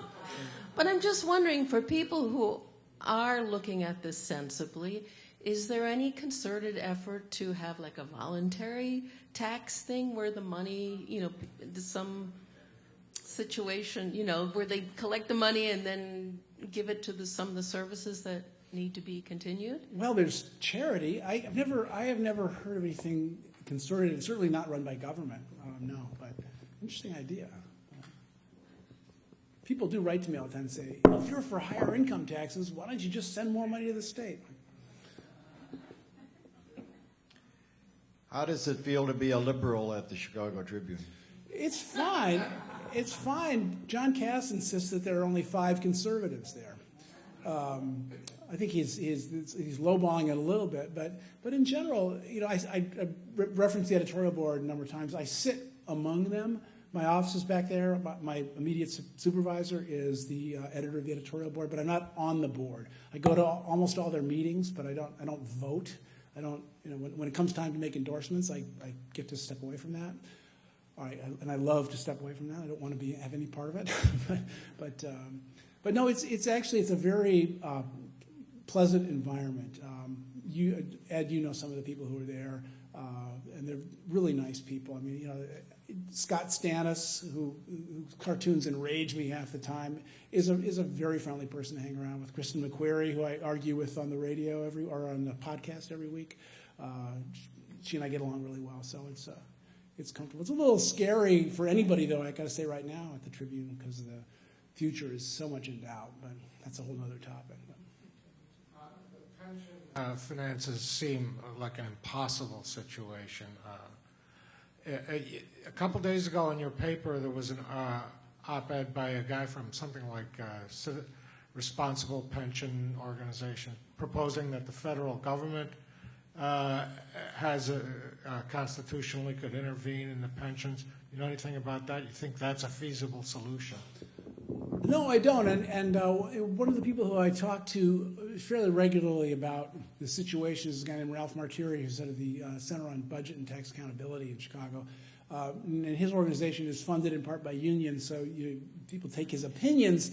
[SPEAKER 9] But I'm just wondering, for people who are looking at this sensibly, is there any concerted effort to have a voluntary tax thing where the money, some situation, where they collect the money and then give it to some of the services that need to be continued?
[SPEAKER 2] Well, there's charity. I have never heard of anything consorted, and certainly not run by government. No, but interesting idea. People do write to me all the time and say, if you're for higher income taxes, why don't you just send more money to the state?
[SPEAKER 10] How does it feel to be a liberal at the Chicago Tribune?
[SPEAKER 2] It's fine. It's fine. John Cass insists that there are only 5 conservatives there. I think he's lowballing it a little bit, but in general, I referenced the editorial board a number of times. I sit among them. My office is back there. My immediate supervisor is the editor of the editorial board, but I'm not on the board. I go to almost all their meetings, but I don't vote. I don't, when it comes time to make endorsements, I get to step away from that. All right, and I love to step away from that. I don't want to have any part of it, but no, it's a very pleasant environment. Ed, some of the people who are there, and they're really nice people. I mean, Scott Stannis, who cartoons enrage me half the time, is a very friendly person to hang around with. Kristen McQuarrie, who I argue with on the radio or on the podcast every week, she and I get along really well. So it's comfortable. It's a little scary for anybody, though. I got to say right now at the Tribune, because the future is so much in doubt. But that's a whole other topic.
[SPEAKER 11] The pension finances seem like an impossible situation. A couple days ago in your paper, there was an op-ed by a guy from something like Responsible Pension Organization proposing that the federal government constitutionally could intervene in the pensions. You know anything about that? You think that's a feasible solution?
[SPEAKER 2] No, I don't. And one of the people who I talk to fairly regularly about the situation is a guy named Ralph Martiri, who's head of the Center on Budget and Tax Accountability in Chicago. And his organization is funded in part by unions, so people take his opinions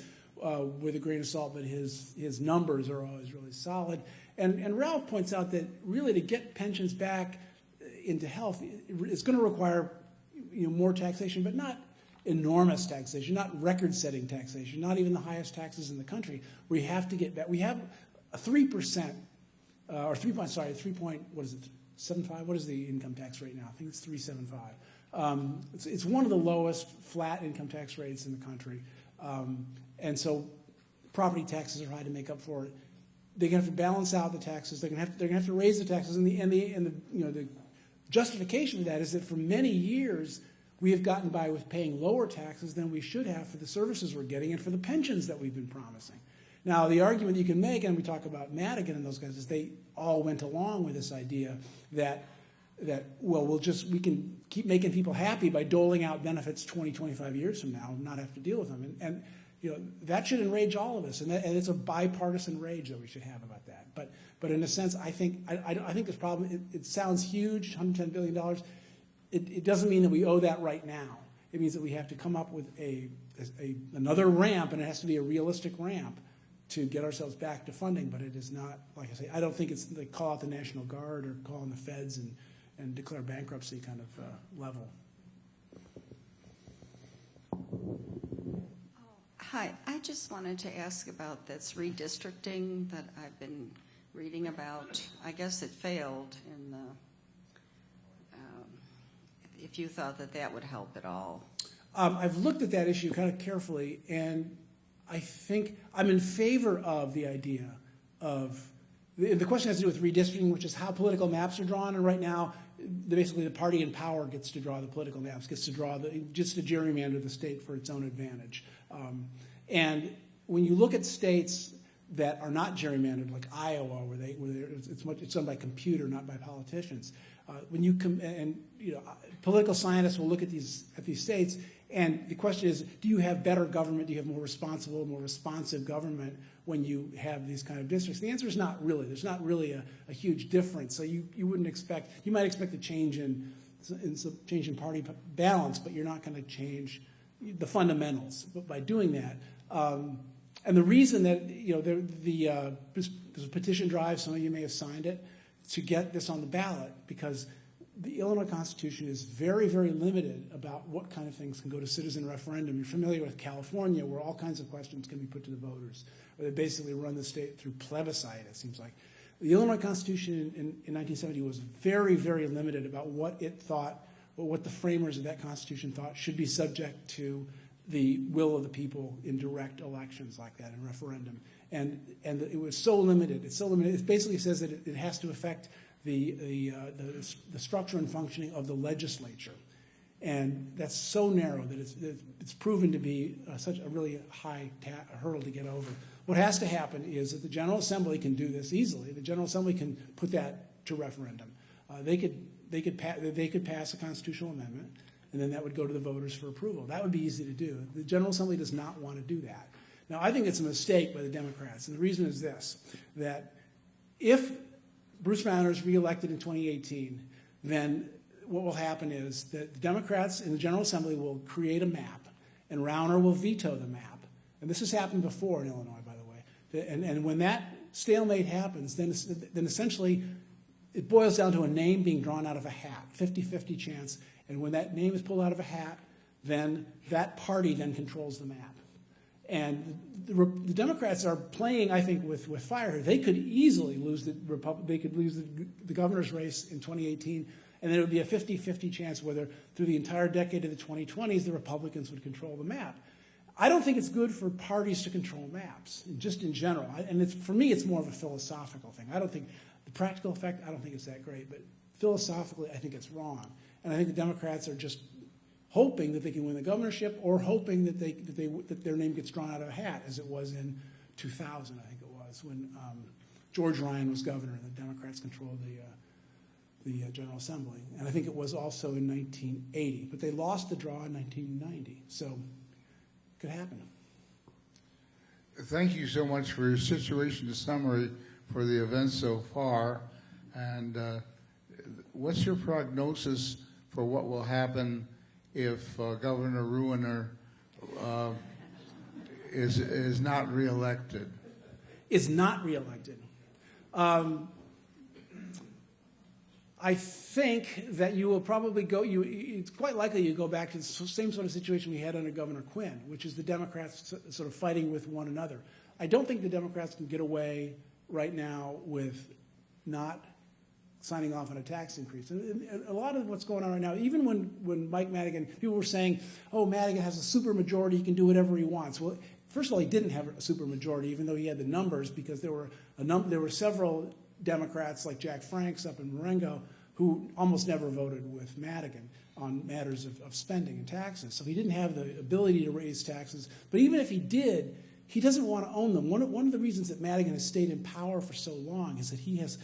[SPEAKER 2] with a grain of salt, but his numbers are always really solid. And Ralph points out that really to get pensions back into health, it's going to require more taxation, but not enormous taxation, not record-setting taxation, not even the highest taxes in the country. We have to get back. We have a 3%, or 3.75? What is the income tax rate now? I think it's 3.75. It's one of the lowest flat income tax rates in the country, and so property taxes are high to make up for it. They're going to have to balance out the taxes. They're going to have to raise the taxes, and the justification for that is that for many years we have gotten by with paying lower taxes than we should have for the services we're getting and for the pensions that we've been promising. Now, the argument you can make, and we talk about Madigan and those guys, is they all went along with this idea that we can keep making people happy by doling out benefits 20, 25 years from now and not have to deal with them. And that should enrage all of us, and it's a bipartisan rage that we should have about that. But in a sense, I think this problem, it sounds huge, $110 billion. It doesn't mean that we owe that right now. It means that we have to come up with another ramp, and it has to be a realistic ramp to get ourselves back to funding. But it is not, like I say, I don't think it's like call out the National Guard or call on the feds and declare bankruptcy kind of level.
[SPEAKER 12] Hi, I just wanted to ask about this redistricting that I've been reading about. I guess it failed in the if you thought that would help at all.
[SPEAKER 2] I've looked at that issue kind of carefully, and I think I'm in favor of the idea of, the question has to do with redistricting, which is how political maps are drawn, and right now, basically the party in power gets to draw the political maps, gets to gerrymander the state for its own advantage. And when you look at states that are not gerrymandered, like Iowa, where it's done by computer, not by politicians. Political scientists will look at these states, and the question is, do you have better government? Do you have more responsible, more responsive government when you have these kind of districts? The answer is not really. There's not really a huge difference. So you wouldn't expect. You might expect a change in party balance, but you're not going to change the fundamentals. But by doing that. And the reason that there's a petition drive, some of you may have signed it, to get this on the ballot, because the Illinois Constitution is very, very limited about what kind of things can go to citizen referendum. You're familiar with California, where all kinds of questions can be put to the voters. Where they basically run the state through plebiscite, it seems like. The Illinois Constitution in 1970 was very, very limited about what it thought, or what the framers of that Constitution thought should be subject to the will of the people in direct elections like that, in referendum. And it was so limited. It's so limited. It basically says that it has to affect the structure and functioning of the legislature. And that's so narrow that it's proven to be such a really high hurdle to get over. What has to happen is that the General Assembly can do this easily. The General Assembly can put that to referendum. They could pass a constitutional amendment, and then that would go to the voters for approval. That would be easy to do. The General Assembly does not want to do that. Now, I think it's a mistake by the Democrats, and the reason is this, that if Bruce Rauner is reelected in 2018, then what will happen is that the Democrats in the General Assembly will create a map, and Rauner will veto the map. And this has happened before in Illinois, by the way. And when that stalemate happens, then essentially it boils down to a name being drawn out of a hat, 50-50 chance. And when that name is pulled out of a hat, then that party then controls the map. And the Democrats are playing, I think, with fire. They could easily lose the governor's race in 2018, and then it would be a 50-50 chance whether through the entire decade of the 2020s the Republicans would control the map. I don't think it's good for parties to control maps, just in general. For me, it's more of a philosophical thing. I don't think the practical effect, I don't think it's that great, but philosophically, I think it's wrong. And I think the Democrats are just hoping that they can win the governorship, or hoping that their name gets drawn out of a hat, as it was in 2000, I think it was, when George Ryan was governor and the Democrats controlled the General Assembly. And I think it was also in 1980, but they lost the draw in 1990. So it could happen.
[SPEAKER 13] Thank you so much for your situation summary for the events so far. And what's your prognosis for what will happen if Governor Rauner is not reelected?
[SPEAKER 2] Is not reelected. I think that you will probably go, it's quite likely you go back to the same sort of situation we had under Governor Quinn, which is the Democrats sort of fighting with one another. I don't think the Democrats can get away right now with not signing off on a tax increase. And a lot of what's going on right now, even when Mike Madigan, people were saying, oh, Madigan has a super majority, he can do whatever he wants. Well, first of all, he didn't have a super majority, even though he had the numbers, because there were several Democrats like Jack Franks up in Marengo who almost never voted with Madigan on matters of spending and taxes. So he didn't have the ability to raise taxes. But even if he did, he doesn't want to own them. One of the reasons that Madigan has stayed in power for so long is that he has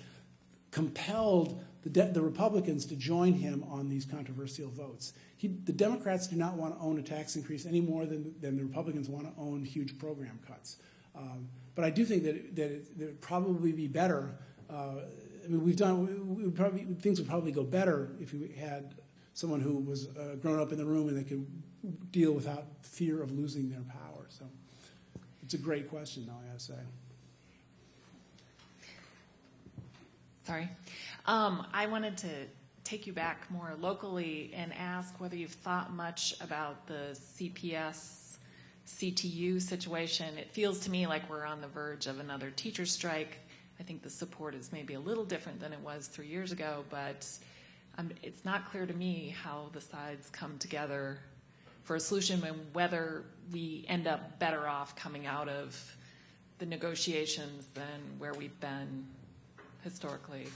[SPEAKER 2] compelled the Republicans to join him on these controversial votes. The Democrats do not want to own a tax increase any more than the Republicans want to own huge program cuts. But I do think that it would probably be better. Things would probably go better if we had someone who was grown up in the room and they could deal without fear of losing their power. So it's a great question, though, I have to say.
[SPEAKER 14] Sorry. I wanted to take you back more locally and ask whether you've thought much about the CPS CTU situation. It feels to me like we're on the verge of another teacher strike. I think the support is maybe a little different than it was 3 years ago, but it's not clear to me how the sides come together for a solution and whether we end up better off coming out of the negotiations than where we've been historically.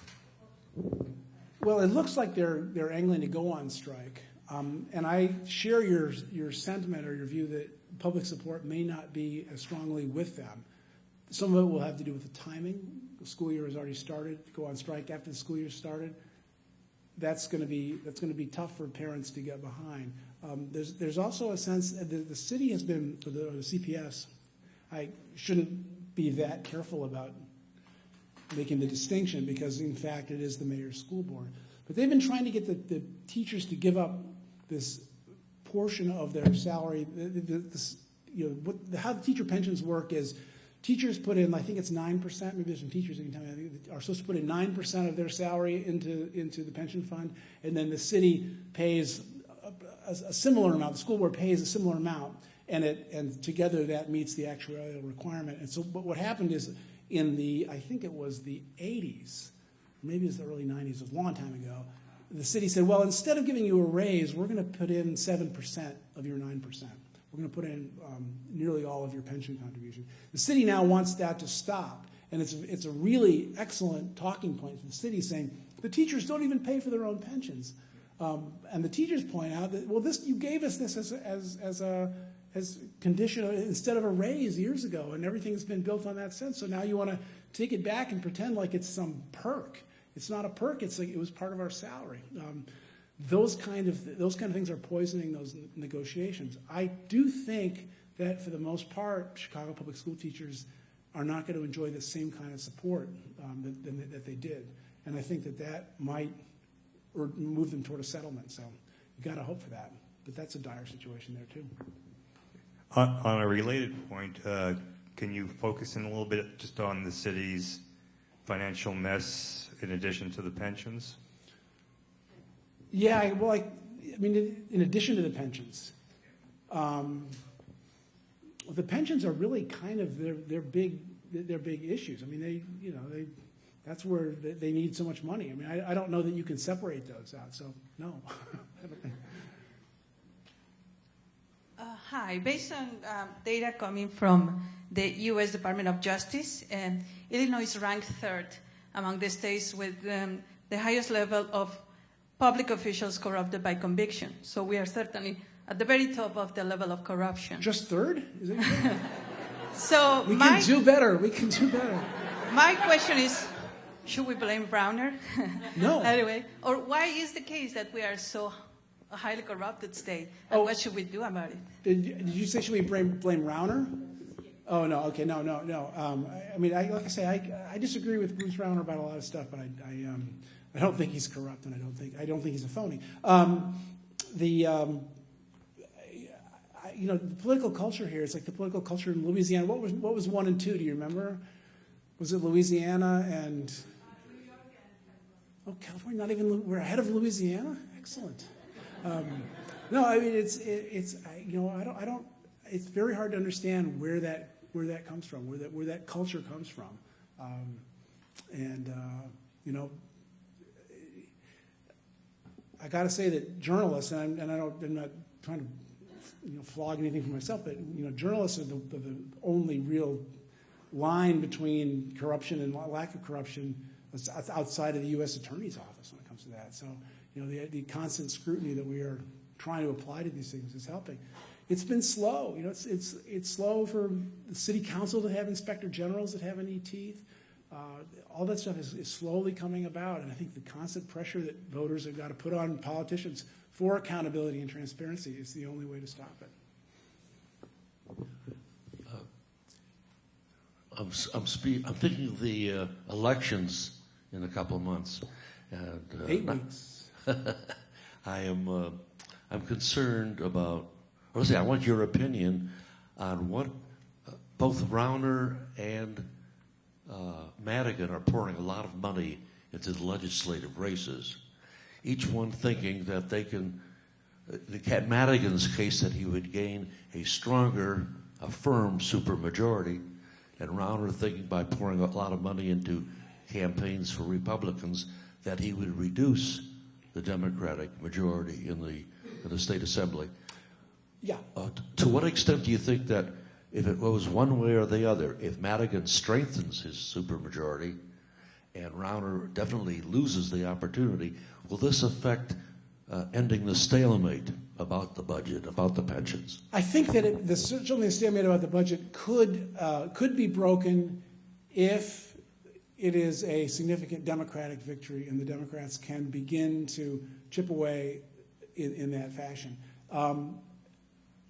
[SPEAKER 2] Well, it looks like they're angling to go on strike, and I share your sentiment or your view that public support may not be as strongly with them. Some of it will have to do with the timing. The school year has already started. To go on strike after the school year started, that's going to be tough for parents to get behind. There's also a sense that the city has been, for the CPS, I shouldn't be that careful about making the distinction because, in fact, it is the mayor's school board. But they've been trying to get the teachers to give up this portion of their salary. How the teacher pensions work is Teachers put in, I think it's 9%, maybe there's some teachers that can tell me, I think are supposed to put in 9% of their salary into the pension fund, and then the city pays a similar amount, the school board pays a similar amount, and together that meets the actuarial requirement. And so but what happened is in I think it was the 80s, maybe it was the early 90s, it was a long time ago, the city said, well, instead of giving you a raise, we're going to put in 7% of your 9%. We're going to put in nearly all of your pension contribution. The city now wants that to stop, and it's a really excellent talking point for the city, saying the teachers don't even pay for their own pensions, and the teachers point out that, well, you gave us this as condition instead of a raise years ago, and everything's been built on that since. So now you want to take it back and pretend like it's some perk. It's not a perk. It's like it was part of our salary. Those kind of things are poisoning those negotiations. I do think that for the most part, Chicago public school teachers are not going to enjoy the same kind of support that they did, and I think that might move them toward a settlement. So you got to hope for that, but that's a dire situation there too.
[SPEAKER 15] On a related point, can you focus in a little bit just on the city's financial mess in addition to the pensions?
[SPEAKER 2] Yeah, well, I mean, in addition to the pensions, the pensions are really kind of their big issues. I mean, that's where they need so much money. I mean, I don't know that you can separate those out. So no.
[SPEAKER 16] Hi, based on data coming from the U.S. Department of Justice, Illinois is ranked third among the states with the highest level of public officials corrupted by conviction. So we are certainly at the very top of the level of corruption.
[SPEAKER 2] Just third? Is it?
[SPEAKER 16] So
[SPEAKER 2] we can do better. We can do better.
[SPEAKER 16] My question is, should we blame Browner?
[SPEAKER 2] No.
[SPEAKER 16] Anyway, or why is the case that we are so a highly corrupted state, and what should we do about it?
[SPEAKER 2] Did you say should we blame Rauner? Oh no, okay, no. I mean, like I say, I disagree with Bruce Rauner about a lot of stuff, but I don't think he's corrupt, and I don't think he's a phony. The political culture here is like the political culture in Louisiana. What was 1 and 2? Do you remember? Was it Louisiana and? Oh, California, not even. We're ahead of Louisiana. Excellent. No, I mean it's I don't. It's very hard to understand where that comes from, where that culture comes from, I got to say that journalists, and I'm not trying to flog anything for myself, but journalists are the only real line between corruption and lack of corruption outside of the U.S. Attorney's Office when it comes to that. So the constant scrutiny that we are trying to apply to these things is helping. It's been slow. It's slow for the city council to have inspector generals that have any teeth. All that stuff is slowly coming about, and I think the constant pressure that voters have got to put on politicians for accountability and transparency is the only way to stop it.
[SPEAKER 17] I'm thinking of the elections in a couple of months. And,
[SPEAKER 2] 8 weeks.
[SPEAKER 17] I'm concerned about. I want your opinion on what both Rauner and Madigan are pouring a lot of money into the legislative races, each one thinking that they can, Madigan's case that he would gain a stronger, a firm supermajority, and Rauner thinking by pouring a lot of money into campaigns for Republicans that he would reduce the Democratic majority in the state assembly.
[SPEAKER 2] Yeah.
[SPEAKER 17] To what extent do you think that if it was one way or the other, if Madigan strengthens his supermajority and Rauner definitely loses the opportunity, will this affect ending the stalemate about the budget, about the pensions?
[SPEAKER 2] I think that certainly the stalemate about the budget could be broken if it is a significant Democratic victory and the Democrats can begin to chip away in that fashion.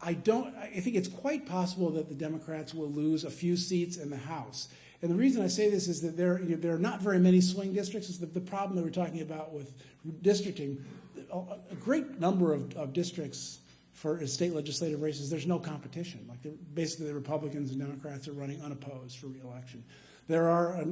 [SPEAKER 2] I think it's quite possible that the Democrats will lose a few seats in the House. And the reason I say this is that there are not very many swing districts. It's the problem that we're talking about with districting. A great number of districts for state legislative races, there's no competition. Like basically the Republicans and Democrats are running unopposed for re-election. There are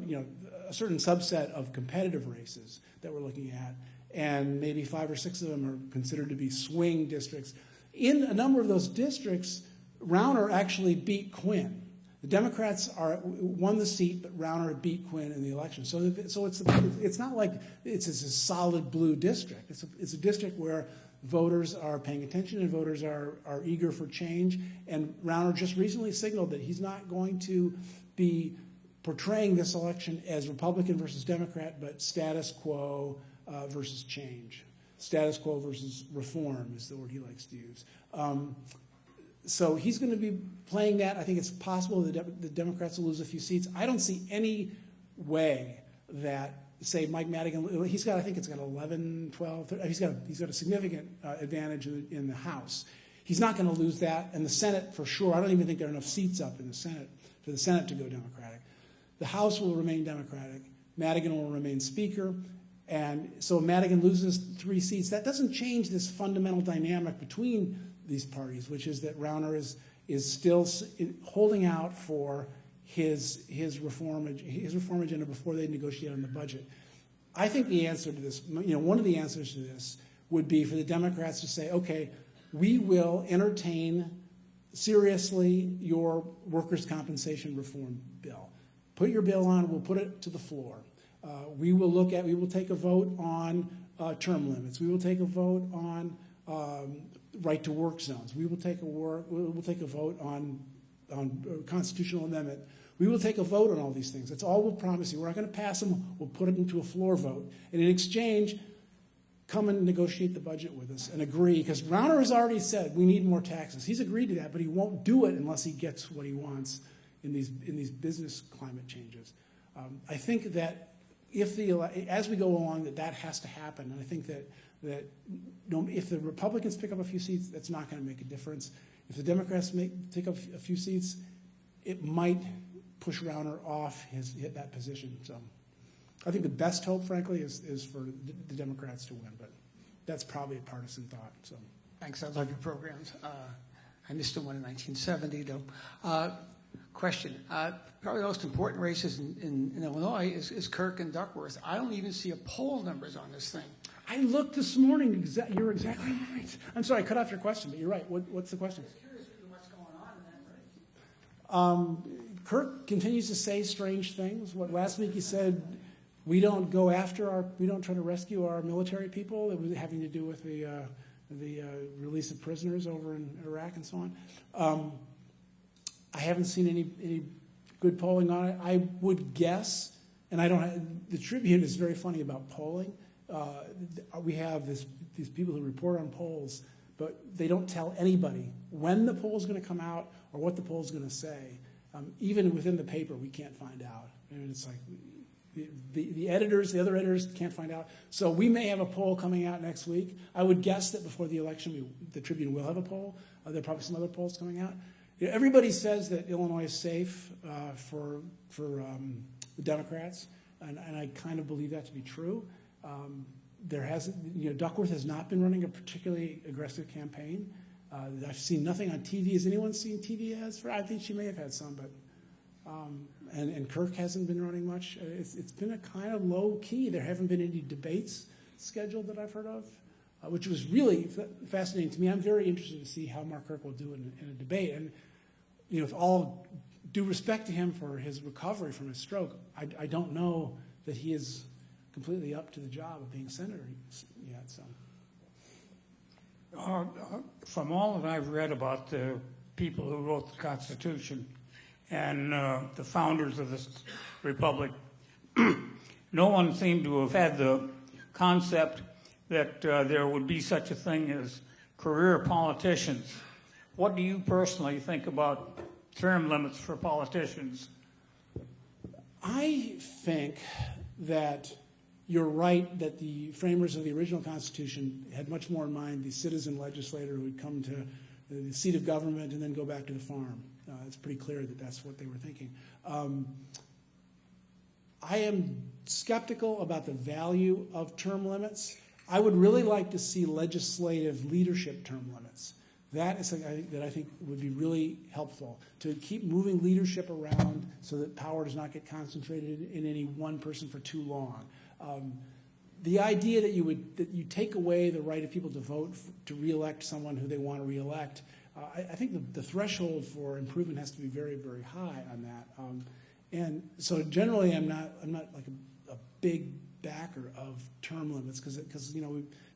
[SPEAKER 2] a certain subset of competitive races that we're looking at, and maybe 5 or 6 of them are considered to be swing districts. In a number of those districts, Rauner actually beat Quinn. The Democrats won the seat, but Rauner beat Quinn in the election. So it's not like it's a solid blue district. It's a district where voters are paying attention and voters are eager for change. And Rauner just recently signaled that he's not going to be portraying this election as Republican versus Democrat, but status quo versus change. Status quo versus reform is the word he likes to use. So he's going to be playing that. I think it's possible that the Democrats will lose a few seats. I don't see any way that, say, Mike Madigan, he's got 11, 12, 13, he's got a significant advantage in the House. He's not going to lose that. And the Senate, for sure, I don't even think there are enough seats up in the Senate for the Senate to go Democratic. The House will remain Democratic. Madigan will remain Speaker. And so Madigan loses 3 seats. That doesn't change this fundamental dynamic between these parties, which is that Rauner is still holding out for his reform agenda before they negotiate on the budget. I think the answer to this, one of the answers to this would be for the Democrats to say, okay, we will entertain seriously your workers' compensation reform bill. Put your bill on, we'll put it to the floor. We will take a vote on term limits. We will take a vote on right to work zones. We will take a vote on constitutional amendment. We will take a vote on all these things. That's all we'll promise you. We're not going to pass them. We'll put it into a floor vote. And in exchange, come and negotiate the budget with us and agree. Because Rauner has already said we need more taxes. He's agreed to that, but he won't do it unless he gets what he wants in these business climate changes. I think that as we go along, that has to happen. And I think that if the Republicans pick up a few seats, that's not going to make a difference. If the Democrats take up a few seats, it might push Rauner off that position. So I think the best hope, frankly, is for the Democrats to win. But that's probably a partisan thought. So
[SPEAKER 18] thanks. I love your programs. I missed the one in 1970, though. Question. Probably the most important races in Illinois is Kirk and Duckworth. I don't even see a poll numbers on this thing.
[SPEAKER 2] I looked this morning. You're exactly right. I'm sorry, I cut off your question, but you're right. What's the question?
[SPEAKER 18] I'm curious what's going on in that race.
[SPEAKER 2] Kirk continues to say strange things. Last week he said, we don't try to rescue our military people. It was having to do with the release of prisoners over in Iraq and so on. I haven't seen any good polling on it. I would guess, and the Tribune is very funny about polling. We have these people who report on polls, but they don't tell anybody when the poll is going to come out or what the poll is going to say. Even within the paper, we can't find out. It's like the other editors can't find out. So we may have a poll coming out next week. I would guess that before the election, the Tribune will have a poll. There are probably some other polls coming out. Everybody says that Illinois is safe for the Democrats, and I kind of believe that to be true. Duckworth has not been running a particularly aggressive campaign. I've seen nothing on TV. Has anyone seen TV ads for? I think she may have had some, but and Kirk hasn't been running much. It's been a kind of low key. There haven't been any debates scheduled that I've heard of, which was really fascinating to me. I'm very interested to see how Mark Kirk will do in a debate. And with all due respect to him for his recovery from his stroke, I don't know that he is completely up to the job of being senator yet. So,
[SPEAKER 19] from all that I've read about the people who wrote the Constitution and the founders of this republic, no one seemed to have had the concept that there would be such a thing as career politicians. What do you personally think about term limits for politicians?
[SPEAKER 2] I think that you're right that the framers of the original Constitution had much more in mind the citizen legislator who would come to the seat of government and then go back to the farm. It's pretty clear that that's what they were thinking. I am skeptical about the value of term limits. I would really like to see legislative leadership term limits. That is something that I think would be really helpful, to keep moving leadership around so that power does not get concentrated in any one person for too long. The idea that you take away the right of people to vote to reelect someone who they want to reelect, I think the threshold for improvement has to be very, very high on that. And so generally, I'm not like a big backer of term limits because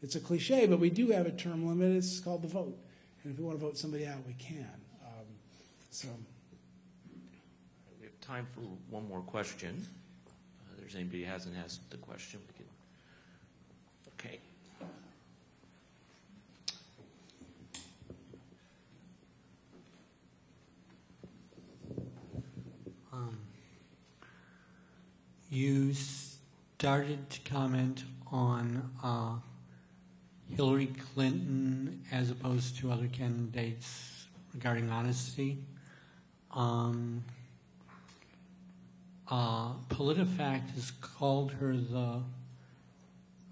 [SPEAKER 2] it's a cliche, but we do have a term limit. It's called the vote, and if we want to vote somebody out, we can. So
[SPEAKER 1] we have time for one more question. If there's anybody who hasn't asked the question, we can. Okay.
[SPEAKER 20] You started to comment on Hillary Clinton as opposed to other candidates regarding honesty. PolitiFact has called her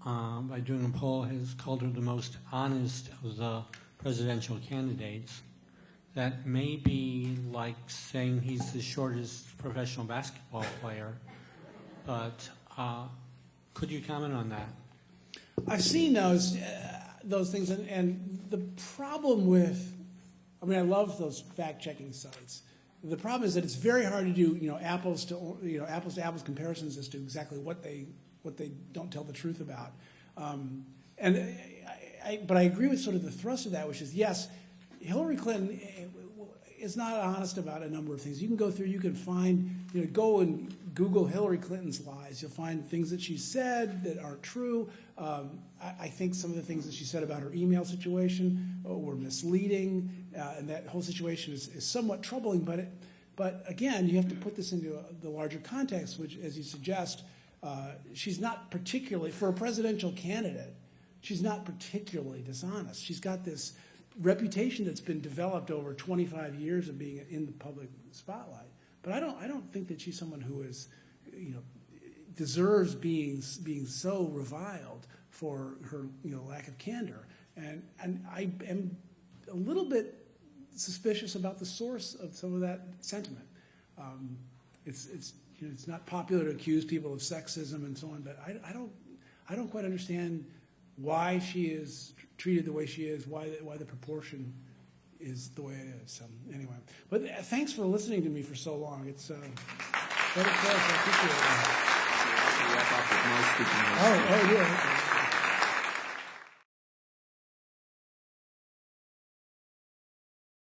[SPEAKER 20] by doing a poll, has called her the most honest of the presidential candidates. That may be like saying he's the shortest professional basketball player, but could you comment on that?
[SPEAKER 2] I've seen those things, and the problem with, I love those fact-checking sites. The problem is that it's very hard to do, apples to apples comparisons as to exactly what they don't tell the truth about. But I agree with sort of the thrust of that, which is, yes, Hillary Clinton is not honest about a number of things. You can go through, you can find, go and Google Hillary Clinton's lies. You'll find things that she said that aren't true. I think some of the things that she said about her email situation were misleading, and that whole situation is somewhat troubling. But again, you have to put this into the larger context, which, as you suggest, she's not particularly, for a presidential candidate, she's not particularly dishonest. She's got this reputation that's been developed over 25 years of being in the public spotlight. But I don't think that she's someone who is, deserves being so reviled for her, lack of candor. And I am a little bit suspicious about the source of some of that sentiment. It's not popular to accuse people of sexism and so on, but I don't quite understand why she is treated the way she is, why the proportion is the way it is. So anyway, but thanks for listening to me for so long. It's very close. I appreciate it.
[SPEAKER 1] Wrap up with my speaking.
[SPEAKER 2] Oh, yeah.